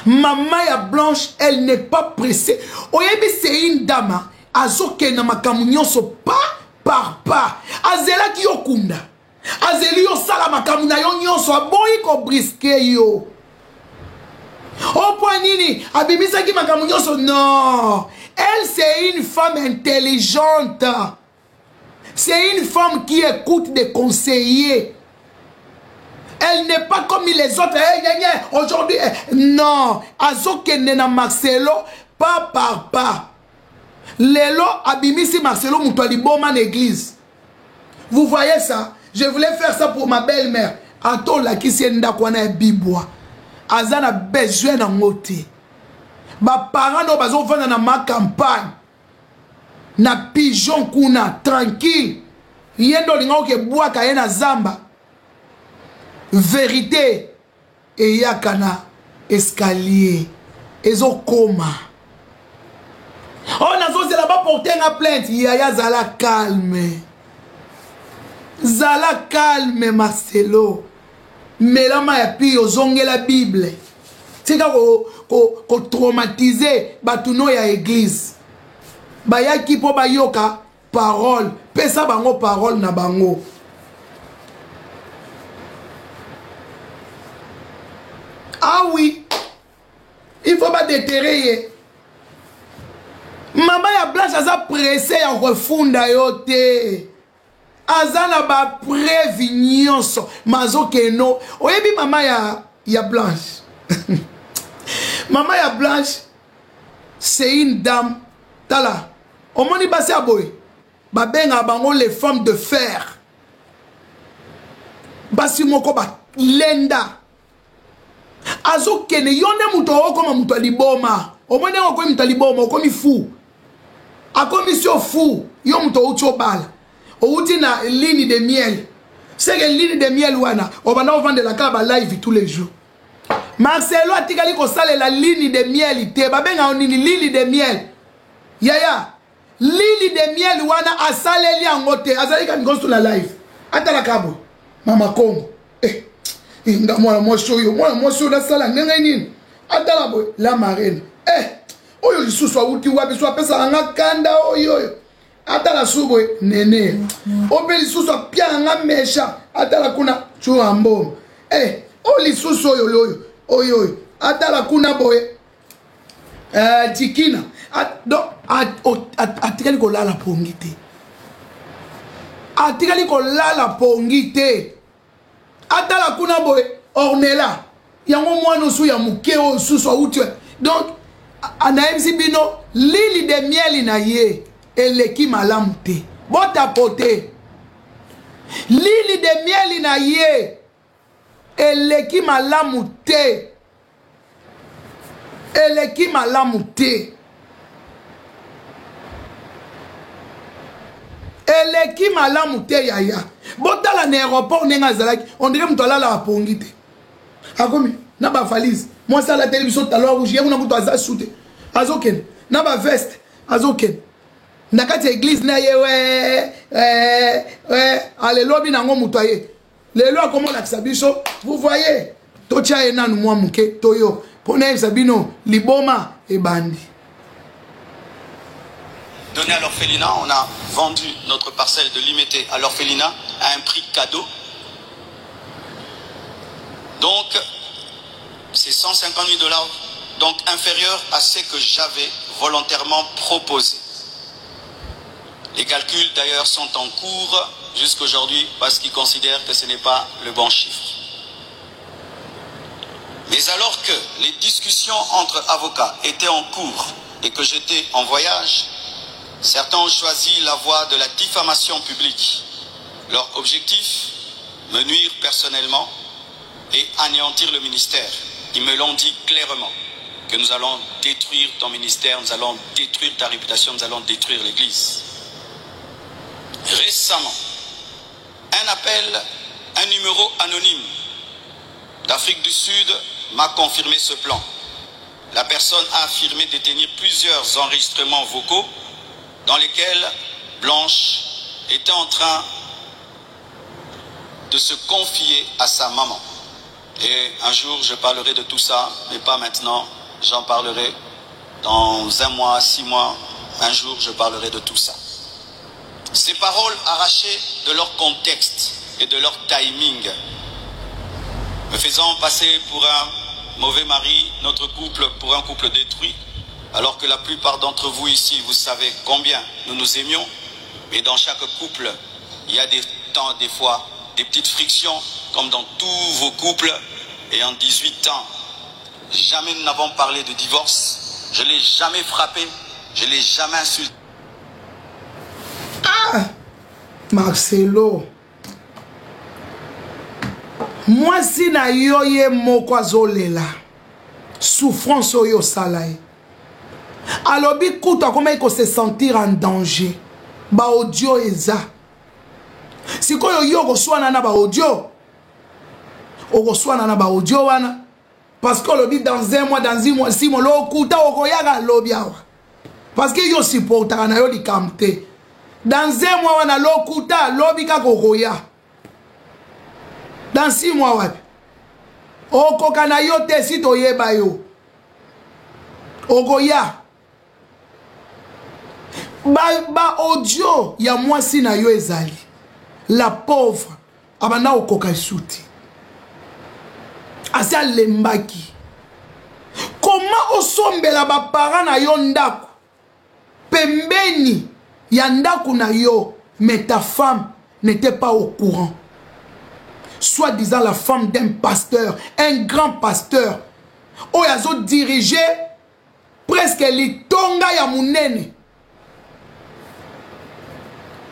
Maman ya Blanche, elle n'est pas pressée. Oyebi c'est une dame. Azoke na makamunyo so pas. Azela ki yokunda. Azeli yo sala makamuna yo nyonso aboyi ko briske yo. Oh point nini abimisa ki makamu nyonso non. Elle c'est une femme intelligente. C'est une femme qui écoute des conseillers. Elle n'est pas comme les autres. Aujourd'hui non. Azoke nena Marcelo pas. Lelo abimisi Marcelo mutwali boma église. Vous voyez ça? Je voulais faire ça pour ma belle-mère. Anto la qui s'est ndakwana bibwa. Azana besoin na ngote. Ba parents no bazo vendre na ma campagne. Na pigeon kuna tranquille. Yendo linga ke bois ka na zamba. Vérité et yakana escalier. Ezo koma. On a zosé là-bas porter une plainte. Yaya zala calme. Zala calme Marcelo. Mais là ma yapi ozonge la Bible. C'est ko traumatiser batuno ya église. Ba yaki po ba yoka parole. Pesa bango parole na bango. Ah oui. Il faut pas déterrer. Maman ya Blanche aza pressé ya refunda yote. Azana ba prévignonso mazo keno. Oyebi maman ya Blanche. Maman ya Blanche c'est une dame tala. Omoni basi aboy. Ba benga bango les femmes de fer. Basi moko ba lenda. Azo kene yonde muto okoma muto liboma. Omoni okoma muto liboma okomi fou. A commission fou, yo muto ucho bala. Outi na ligne de miel. C'est que ligne de miel wana, on va vendre la caba live tous les jours. Marcelo atikali ko sale la ligne de miel te babenga onini ligne de miel. Yaya, ligne de miel wana asale li angote, azali ka ngosto la live. Ata la kabo. Mama Kongo. nga mwana mwasi oyo nasala ndenge nini atala boye la marraine oyo lisusu awuti wapi so apesaka nga kanda oyo atala su boye nene ope lisusu apiaka nga mesha atala kuna chura mboma oyo lisusu oyo atala kuna boye tikina atikali kolala pongi te atikali kolala pongi te atala kuna boye ornela yango mwana osu ya muke oyo susu awuti donc anayebisi bino lili de mieli na ye eleki malamu te botapote lili de mieli na ye eleki malamu te eleki malamu te eleki malamu te yaya botala na aéroport ndenge azalaki ondire moto alala apongi te akomi na bavalise mwasi ala télévision talon rouge yango na kutu aza sute azokende na baveste azokende na kati ya église na ye alelobi nango moto aye lelo akomolakisa biso vous voyez totia ye nanu mwa moke toyo mpo na yebisa bino liboma ebandi. Donné à l'orphelinat, on a vendu notre parcelle de Limété à l'orphelinat à un prix cadeau. Donc, c'est 150 000 $, donc inférieur à ce que j'avais volontairement proposé. Les calculs d'ailleurs sont en cours jusqu'aujourd'hui parce qu'ils considèrent que ce n'est pas le bon chiffre. Mais alors que les discussions entre avocats étaient en cours et que j'étais en voyage, certains ont choisi la voie de la diffamation publique. Leur objectif, me nuire personnellement et anéantir le ministère. Ils me l'ont dit clairement, que nous allons détruire ton ministère, nous allons détruire ta réputation, nous allons détruire l'Église. Récemment, un appel, un numéro anonyme d'Afrique du Sud m'a confirmé ce plan. La personne a affirmé détenir plusieurs enregistrements vocaux dans lesquels Blanche était en train de se confier à sa maman. Et un jour, je parlerai de tout ça, mais pas maintenant. J'en parlerai dans 1 mois, 6 mois. Un jour, je parlerai de tout ça. Ces paroles arrachées de leur contexte et de leur timing, me faisant passer pour un mauvais mari, notre couple pour un couple détruit, alors que la plupart d'entre vous ici, vous savez combien nous nous aimions. Mais dans chaque couple, il y a des temps, des fois, des petites frictions, comme dans tous vos couples. Et en 18 ans, jamais nous n'avons parlé de divorce. Je ne l'ai jamais frappé, je ne l'ai jamais insulté. Ah, Marcelo. Moi, si na yo ye moko azolela, souffrance oyo salai. Alobi kuta comment il se sentir en danger. Ba audio eza. Si ko yo reçoit na ba audio. O reçoit na ba audio wana. Parce que alobi dans 1 mois, dans 6 mois, 6 mois lo kuta o koyaga lobi awa. Parce que yo supportera na yo di kamte. Dans 1 mois wana lo kuta lobi ka kokoya. Dans 6 mois wapi. O kokana yo te si to yeba yo. Ogoya. Ba audio ya mwasi na yo ezali. La pauvre abana okoka suti. Asa lembaki. Comment osombela ba parents na yo ndako? Pembeni ya ndako na yo, mais ta femme n'était pas au courant. Soi-disant la femme d'un pasteur, un grand pasteur. Oyazo dirigé presque litonga ya munene.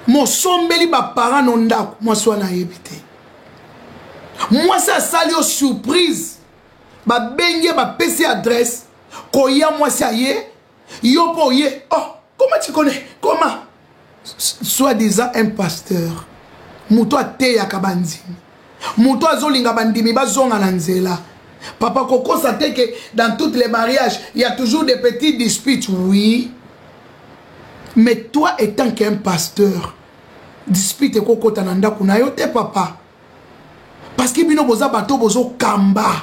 Mo sombeli ba parents nondako, moi soit na yebite. Moi ça sali au surprise. Ba benye ba PC adresse, koya moi ça yé, yo po yé. Oh, comment tu connais? Comment? Soi-disant un pasteur. Muto ate ya kabandimi. Muto azolinga bandimi bazonga na nzela. Papa Coco sait que dans tous les mariages, il y a toujours des petites disputes, oui. Mais toi étant qu'un pasteur, dispute Coco tananda kunayo te papa. parce que bino boza bato bozo kamba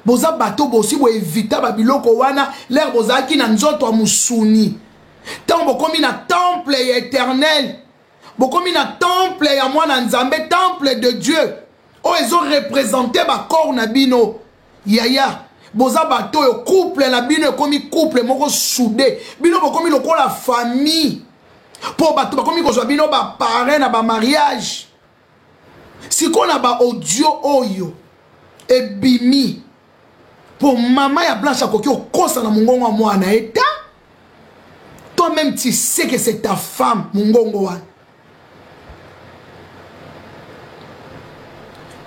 boza bato bosi bo evita ba biloko wana l'air boza ki na nzoto a musuni tant bokomi na temple éternel bokomi na temple ya mwana nzambe temple de Dieu o ezo représenter ba corps na bino yaya boza bato yo couple na bino komi couple moko soudé bino bokomi lokola famille po bato bakomi kozwa bino ba parrain na ba mariage siko na ba audio oyo ebimi pour maman ya Blanche akoki okosa na mongongo wa mwana eta toi-même tu sais que c'est ta femme mongongo wana.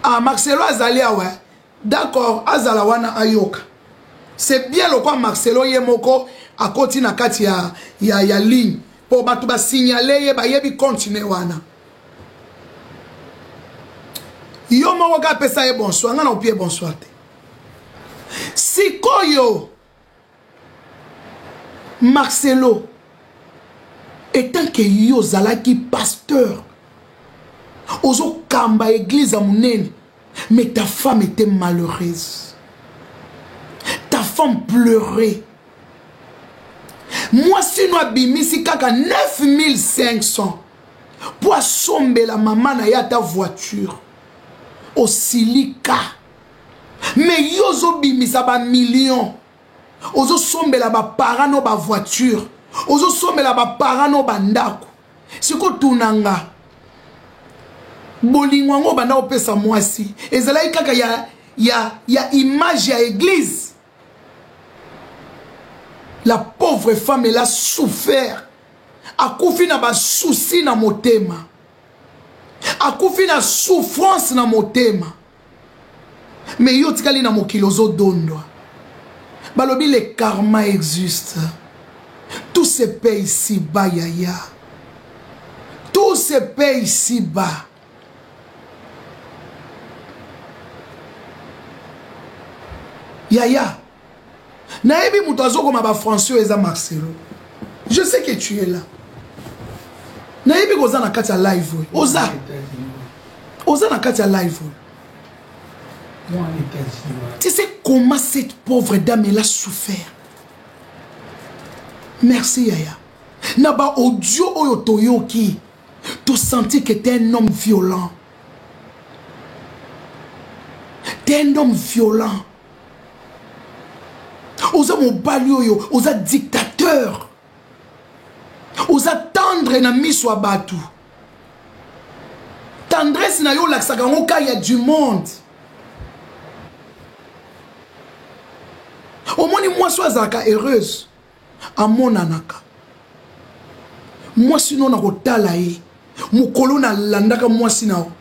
Ah Marcelo azali awa d'accord azala wana ayoka c'est bien le quoi Marcelo yemoko akoti na kati ya ligne pour batu ba signaler ye ba yebi continuer wana yo moko ka pesa ye bonsoir ngana opie bonsoir te sikoyo Marcelo étant que yo zalaki pasteur ozo kamba église à monene mais ta femme était malheureuse ta femme pleurait moi sinon abimisi kaka 9500 pour assomber la maman na ya ta voiture au silica mais yozo bimisa ba million ozo sombela ba parano ba voiture ozo sombela ba parano ba ndako siko tunanga bolingwa ngo banda opesa mwasi ezala kaka ya image ya église la pauvre femme elle a souffert akufi na ba souci na motema akufi na souffrance na motema mais yo tikali na mokilo zo dondwa balobi le karma existe tout se paye ici-bas yaya tout se paye ici-bas yaya naebi muto azokoma ba François eza Marcelo je sais que tu es là naebi koza na kati ya live oza na kati ya live. Tu sais comment cette pauvre dame elle a souffert. Merci Yaya. Naba audio oyo toyoki. Tu sentis que t'es un homme violent. T'es un homme violent. Oza mobali oyo, oza dictateur. Oza tendre na miso batu. Tendresse na yo laksaka ngoka ya du monde. Au moins moi sois heureuse à mon anaka moi sinon na kotala ye mukolo na landaka moi sinon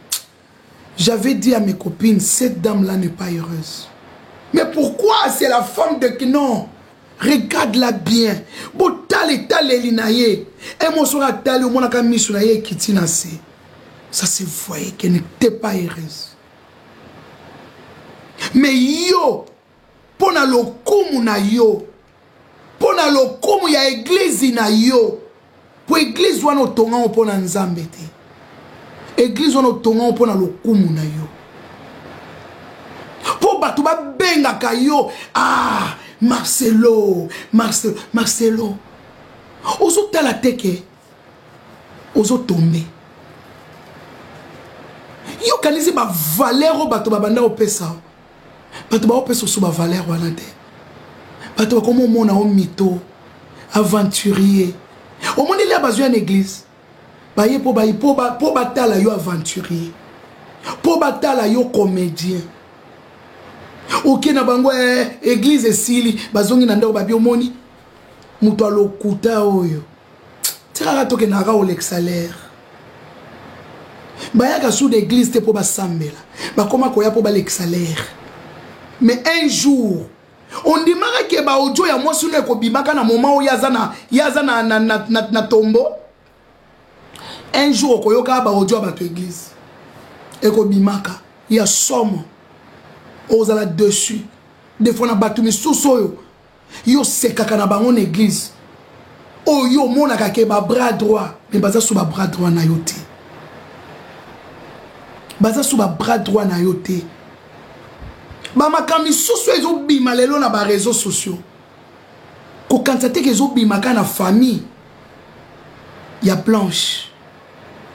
j'avais dit à mes copines cette dame là n'est pas heureuse mais pourquoi c'est la femme de non regarde-la bien botale tale linaye et moi sera tale au moins na misu na ye kitina se ça se voyait qu'elle n'était pas heureuse mais yo pona lokumu na yo pona lokumu ya église na yo po église wana otonga pona nzambe te église wana otonga pona lokumu na yo po batu ba benga ka yo ah Marcelo ozo tala teke ozo tomber yo kanisi ba valeur batu ba banda opesa bato ba opesa so ba valeur wana te bato ba komo mona o mito aventurier o moni le bazwa en église ba ye po batala yo aventurier po batala yo comédien ok na bango église esili bazongi na ndako ba bi omoni muto alokuta oyo tiraka toke na ra o l'exalaire ba ya ka sous d'église te po ba sambela ba koma ko ya po ba l'exalaire. Mais un jour, on dit que ba audio ya moi sunu ko bimaka na moment où yaza na tombo. Un jour ko yoka ba audio ba to église. Et ko bimaka ya somme ozala dessus. Des fois na batumi soso yo sekaka na bango église. Oh yo mona ka ke ba bras droit, mais baza sous ba bras droit na yote. baza sous ba bras droit na yo te ba makami susu ezo bima lelo na ba réseaux sociaux ko kantate ke ezo bima kana famille ya Blanche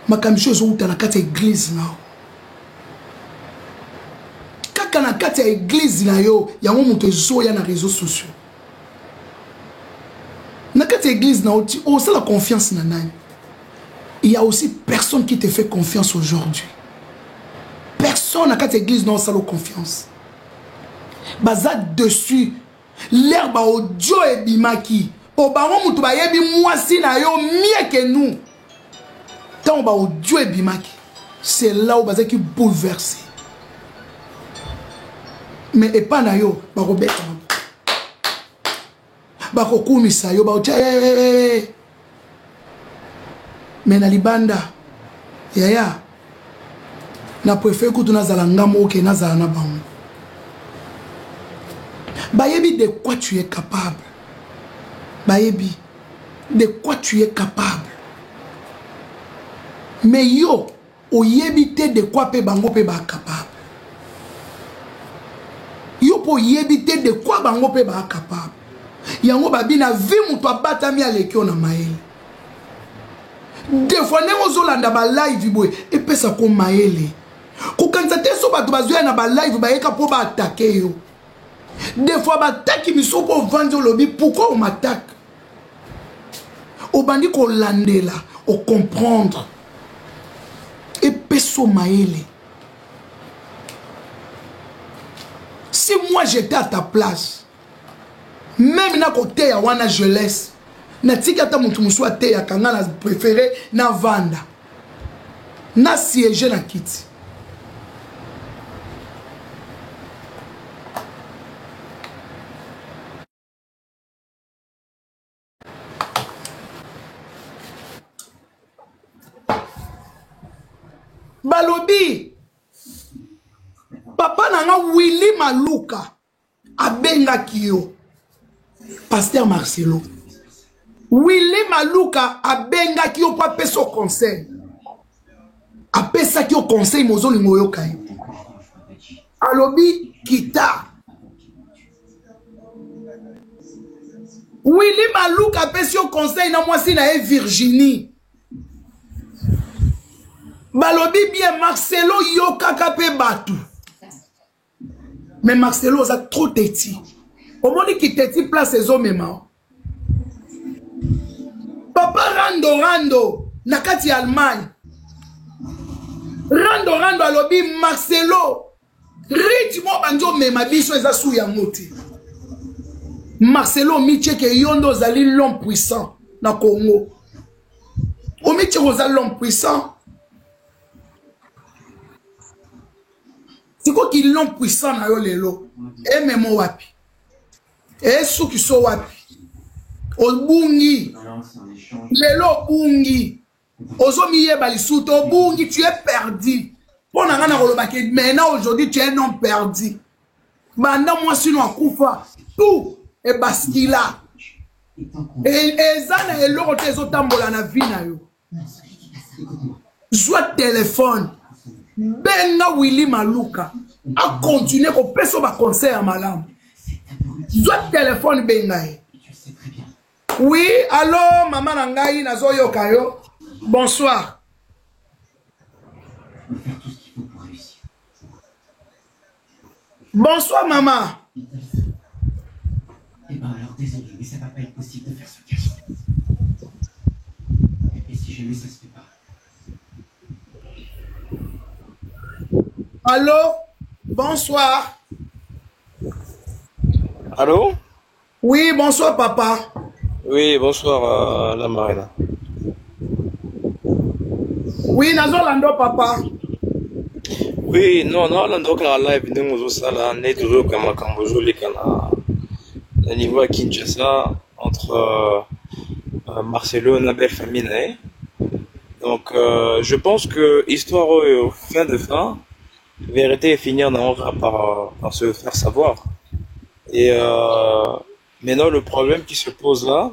makami susu ezo uta na kati église na kaka na kati église na yo yango muto ezo ya na réseaux sociaux na kati église na oti o c'est la confiance na nani. Il y a aussi personne qui te fait confiance aujourd'hui. Personne à cette église n'a pas confiance. Baza dessus. L'herbe au Dieu et bimaki. Au baron moutou ba yebi mwasi na yo mieux que nous. Tant ba au Dieu et bimaki. C'est là où baza qui bouleversé. Mais et pas na yo ba robeta. Ba kokumisa yo ba o mais na libanda yaya na préfère que tu n'as pas ngamo que na zala na bango bayebi de quoi tu es capable bayebi de quoi tu es capable mais yo oyebi te de quoi pe bango pe ba capable yo po yebi te de quoi bango pe ba capable yango babi na vie muto abatami alekio na maele. Des fois, nous avons ba live et puis ça comme maele. Quand ça te so ba bazoya na ba live ba yeka po ba attaquer yo. Des fois ba attaque mi so pour vendre lobby pourquoi on m'attaque? Au bandi ko landela, au comprendre. Et peso maele. Si moi j'étais à ta place, même na côté ya wana je laisse. Na tika ta mutu muswa te ya kanga na préféré na vanda na siège na kiti balobi papa nanga Willy Maluka abenga kiyo Pasteur Marcelo Willy Maluka abenga ki yo pa peso conseil. Apesa ki yo conseil mozo lingo yo kai. Alobi kita. Willy Maluka apesa yo conseil na mwasi na e Virginie. Balobi bien Marcelo yo kaka pe batu. Mais Marcelo a trop teti. Au monde qui teti place les hommes même. Papa Rando nakati Allemagne Rando alobi Marcelo ritmo banjo mema biso eza sou ya moti Marcelo miche ke yondo zali l'homme puissant na Congo o miche ozali l'homme puissant siko ki l'homme puissant na yo lelo e memo wapi e sou ki so wapi Obungi, lelo bungi, ozomi yeba lisuto, bungi, tu es perdu. Maintenant aujourd'hui tu es un homme perdu. Maintenant moi sinon à Koufa, tout est basquila. Et zana et l'autre tes otambola na vie na yo. Joie téléphone, benga Willy Maluka, a continuer ko peso ba conseil à malam. Joie téléphone benga. Oui, allô, maman Nangaï, Nazo Yokayo. Bonsoir. Bonsoir, maman. Eh ben alors, désolé, mais ça va pas être possible de faire ce cache. Et si jamais ça se fait pas. Allô, bonsoir. Allô? Oui, bonsoir, papa. Oui, bonsoir, la marina. Oui, Nazo Lando, papa. Oui, non, Lando, quand live, nous avons ça, là, on est toujours comme un Cambojo, les canards. Le niveau à Kinshasa, entre Marcelo et la belle famille. Donc, je pense que, histoire au fin de fin, vérité est finir par se faire savoir. Et maintenant, le problème qui se pose là,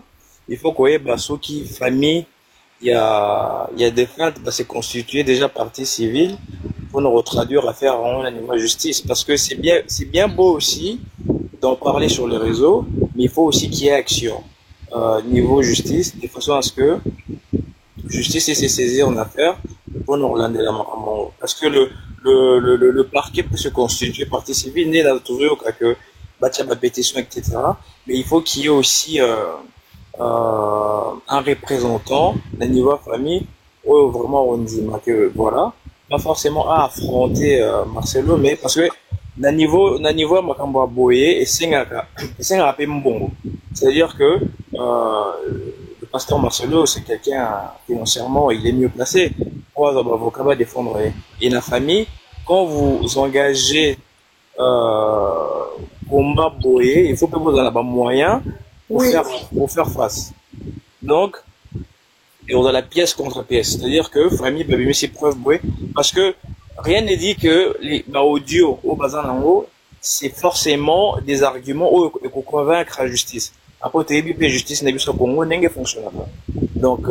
il faut qu'on ait ceux qui famille, il y a des feintes, c'est constitué déjà partie civile pour nous retraduire à faire vraiment la niveau justice. Parce que c'est bien beau aussi d'en parler sur les réseaux, mais il faut aussi qu'il y ait action. Niveau justice, de façon à ce que justice essaie de saisir en affaire pour nous relander la maman. Parce que le parquet peut se constituer partie civile, n'est là toujours que bâtir ma pétition, etc. Mais il faut qu'il y ait aussi un représentant d'un niveau famille où vraiment on dit que voilà, pas forcément à affronter Marcelo, mais parce que d'un niveau Makamba Boye et Sengaka Mbongo. C'est-à-dire que le pasteur Marcelo, c'est quelqu'un financièrement, il est mieux placé pour avocat défendre et la famille. Quand vous engagez combat Boye, il faut que vous ayez un moyen pour faire face. Donc, et on a la pièce contre pièce. C'est-à-dire que famille peut mettre ses preuves Boye, parce que rien n'est dit que les audio au bazar en haut, c'est forcément des arguments pour convaincre la justice. Après, la justice n'a pas au Congo, n'est pas fonctionne pas. Donc,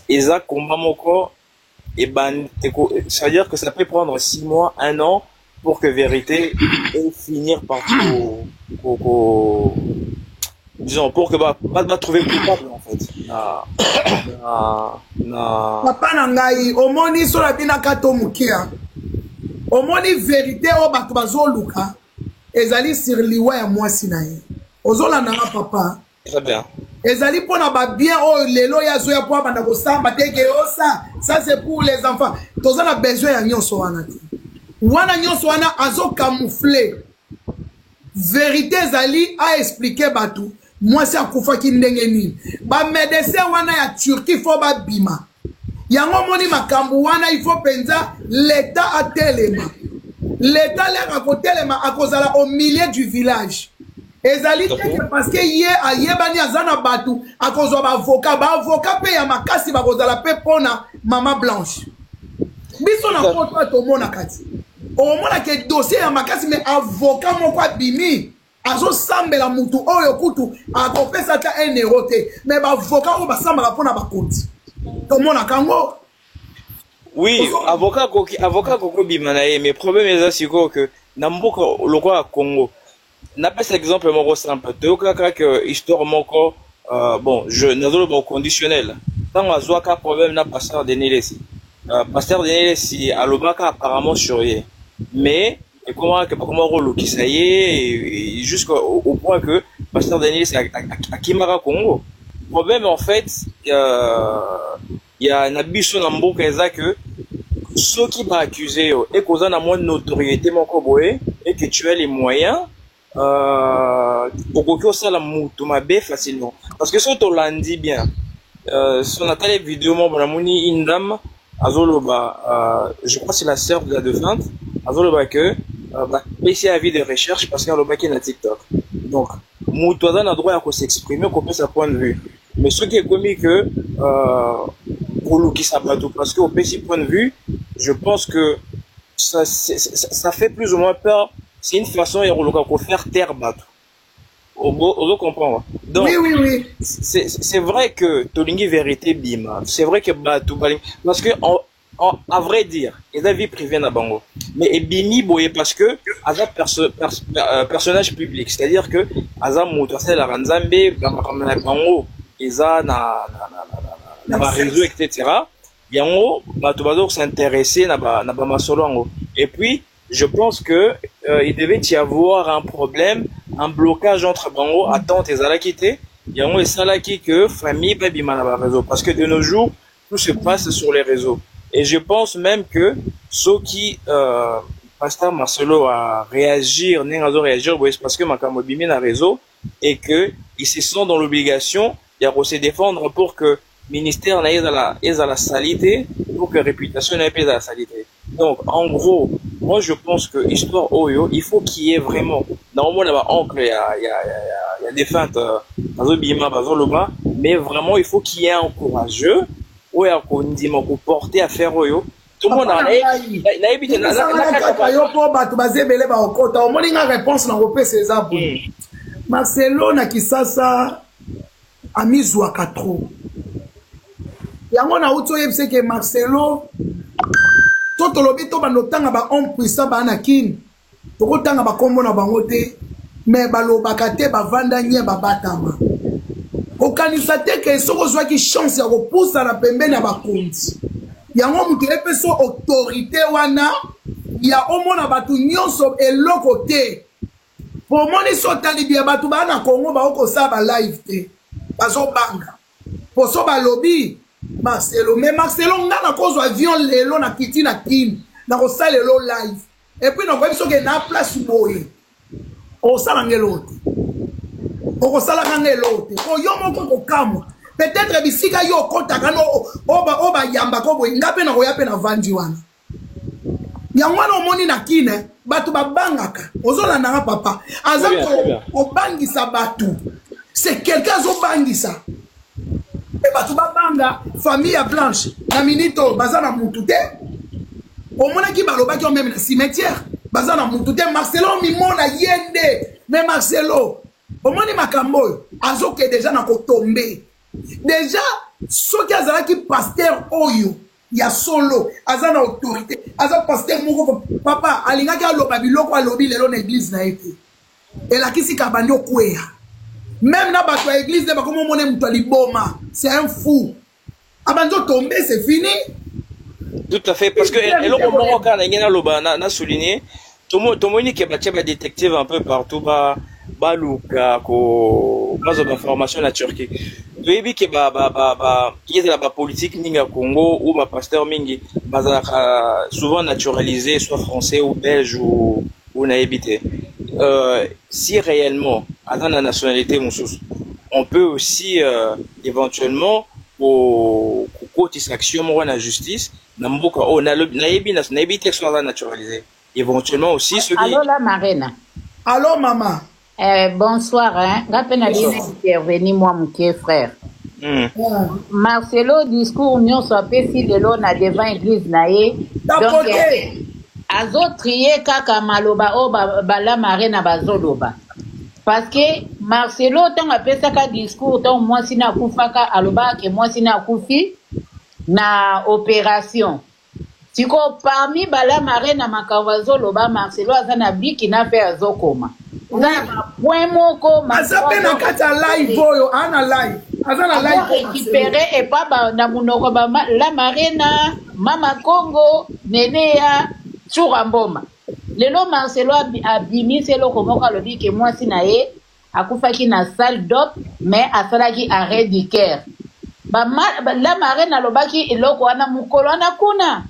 et ça, combat mon corps, et ben, c'est-à-dire que ça peut prendre 6 mois, 1 an, pour que vérité et finir par disons, pour que va trouver coupable, en fait. Papa Nangai, omoni sur la binakato mukia. Omoni vérité au batubazo luka. Ezali sur liwa ya mwasi na ye. Ozola nanga papa. Très bien. Ezali pona ba bien o lelo ya zoya po banda ko samba teke ça c'est pour les enfants. Toza na besoin ya nyonso wana ti. Wana nyonso wana azo camoufler. Vérité ezali a expliquer batu. Moi c'est akufa ki ndenge nini. Ba médecin wana ya Turquie faut ba bima. Yango moni makambu wana il faut penza l'état a telema. L'état l'air à côté à cause au milieu du village. Ezali parce que yé a yebani azana batu à cause de avocat paye à makasi ba cause la paix pona maman blanche. Biso na photo to mona kati. O mona ke dossier ya makasi mais avocat mon kwa bimi azo sambela mutu oyo kutu a kopesa ta 1 euro te mais ba avocat o ba sambela pona ba konti. To mona kango. Oui, avocat koko bimanaye, mais problème est aussi que namboka loko à Congo. N'a pas cet exemple mon simple. Te okaka que histoire moko bon, je n'azolo bon conditionnel. Tant à zoaka problème na pasteur Denilesi. Pasteur Denilesi alobaka apparemment suré. Mais et comment rôle qui ça y est jusqu'au point que pasteur Denilesi à Kimara Congo. Problème en fait il y a un abus sur l'amboka que ceux qui m'ont accusé et qu'on a moins de notoriété mon coboé et que tu as les moyens pour que ça la moutou ma bé facilement parce que si on l'a dit bien si on a les vidéos mon bonamoni une dame azoloba je crois que c'est la sœur de la défunte azoloba que baisser avis de recherche parce qu'elle a le qui est TikTok donc moutou a droit à s'exprimer qu'on peut sa point de vue mais ce qui est commis que parce qu'au petit point de vue, je pense que ça fait plus ou moins peur. C'est une façon de faire taire Batou. On comprend. Donc, oui. C'est vrai que Tolingi vérité bima. C'est vrai que Batou, parce que à vrai dire, il a vie privée na bango. Mais bimi boye parce que Aza personnage public, c'est-à-dire que Aza moutase la ranzambe bango, Eza na réseau etc. Yango bato s'intéresser na ba masolongo. Et puis je pense que il devait y avoir un problème, un blocage entre bango attente et zalakité. Yango et salaki que famille ba bima na ba réseau parce que de nos jours tout se passe sur les réseaux. Et je pense même que ceux qui pasteur Marcelo a réagir parce que makambo bimi na réseau et que ils se sont dans l'obligation de se défendre pour que ministère n'a pas la salité pour que réputation n'a pas la salité. Donc en gros moi je pense que histoire oyo il faut qu'il y ait vraiment normalement là-bas oncle il y a des feintes bazobima bazoloba mais vraiment il faut qu'il y ait un courageux ou un condiment pour porter à faire oyo tout le monde a évité yo po bato bazebele ba okota omoni nga réponse na repé ces arbres Marcelo na Kisasa amizwaka trop yango na uto yebise ke Marcelo to tolobi to banotanga ba homme puissant ba na kin to tanga ba kombo na bango te mais balobaka te bavanda nye babatama okanisa te ke soko zwaki chance ya kopusa na pembeni ya bakonzi yango mutu epeso autorité wana ya omona batu nyonso eloko te po moni so talibi ya batu bana Kongo ba okosala ba live te bazobanga po so balobi Marcelo mais Marcelo ngana kozwa avion lelo na kiti na kin na kosala lelo live et puis na kwa biso ke na place boye osala ngelote okosala ngelote ko yo moko kokamwa peut-être bisika yo kotaka no oba yamba ko boye ngape na koya pe na vandi wana yangwana omoni na kine batu babangaka ozola na papa azako obangisa batu c'est quelqu'un zo bangisa e batu babanga famille blanche na minito bazana mutu te omona ki balobaki même na cimetière bazana mutu te Marcelo mimona yende mais Marcelo omoni makambo azoke déjà na kotombe déjà soki azalaki pasteur oyo ya solo azana autorité aza pasteur moko papa alingaki aloba biloko alobi lelo na église na ete elakisi kabandi okweya même na bato ya église de bakomo mone mutu aliboma c'est un fou abandi otombe c'est fini. Tout à fait, parce que eloko moko kana ngena loba na souligner tomoni ke batia ba détective un peu partout ba luka ko bazo d'information na Turquie. Toyebi ke yezela ba politique ninga Congo ou ba pasteur mingi bazaka souvent naturalisé soit français ou belge ou na habité. Si réellement à la nationalité moussous, on peut aussi éventuellement au cotisation moi la justice na mboka on a na habité soit naturalisé. Éventuellement aussi ceux qui... Allô la Marina. Allô maman. Bonsoir hein. Rappelle intervenir moi mon frère. Marcelo discours nous soit pesi de l'eau na devant église naé. Donc azo trier kaka maloba o bala Marina bazoloba. Parce que Marcelo tant apesa ka discours tant moi sina kufaka aloba que moi sina kufi na opération. Tiko parmi bala Marina makavazo loba Marcelo azana biki na fe azokoma. Na point moko azape na kata live oyo ana live azana live récupérer et pas na munoko ba la Marina mama Congo nenea Churamboma. Lelo Marcelo abimi selo komoko lobi ke moi sinaye akufaki na salle d'op mais asalaki arrêt du cœur. La Marina lobaki eloko wana mukolo wana kuna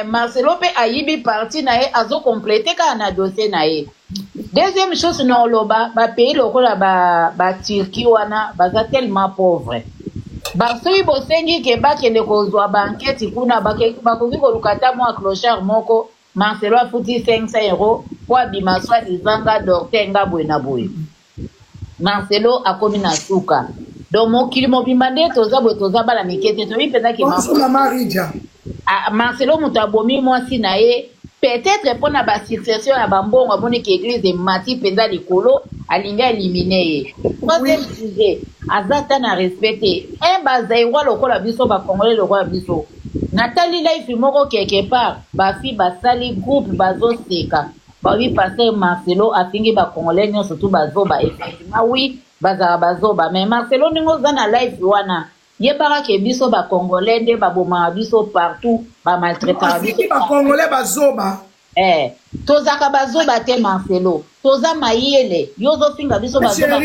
Marcelo pe ayibi parti nae azo compléter ka na dossier nae. Deuxième chose non loba ba pays lokola ba Turquie wana baza tellement pauvre. Ba soyi bosengi ke ba kende kozwa banquette kuna ba koki kolukata mo clochard moko Marcelo a fouti 500 € pour abima soit disanga docteur ngabwe na boye. Marcelo a komi na suka. Donc mon kilimo bimande toza bala mikete to ipenda ke Marcelo mutabomi mwasi na ye peut-être pour na ba succession ya bambongo aboni ke église mati penda likolo alinga éliminer. Troisième sujet azata na respecter un bazaïwa lokola biso ba congolais lokola biso. Nathalie life moko quelque part ba fi ba sali groupe bazo seka. Ba wi passer Marcelo afingi ba congolais nyo surtout bazoba effectivement oui bazoba mais Marcelo ningo zana life wana yebara ke biso ba congolais nde ba boma biso partout ba maltraiter biso ba congolais bazoba tozaka bazoba te Marcelo toza mayele yozo finga biso bazoba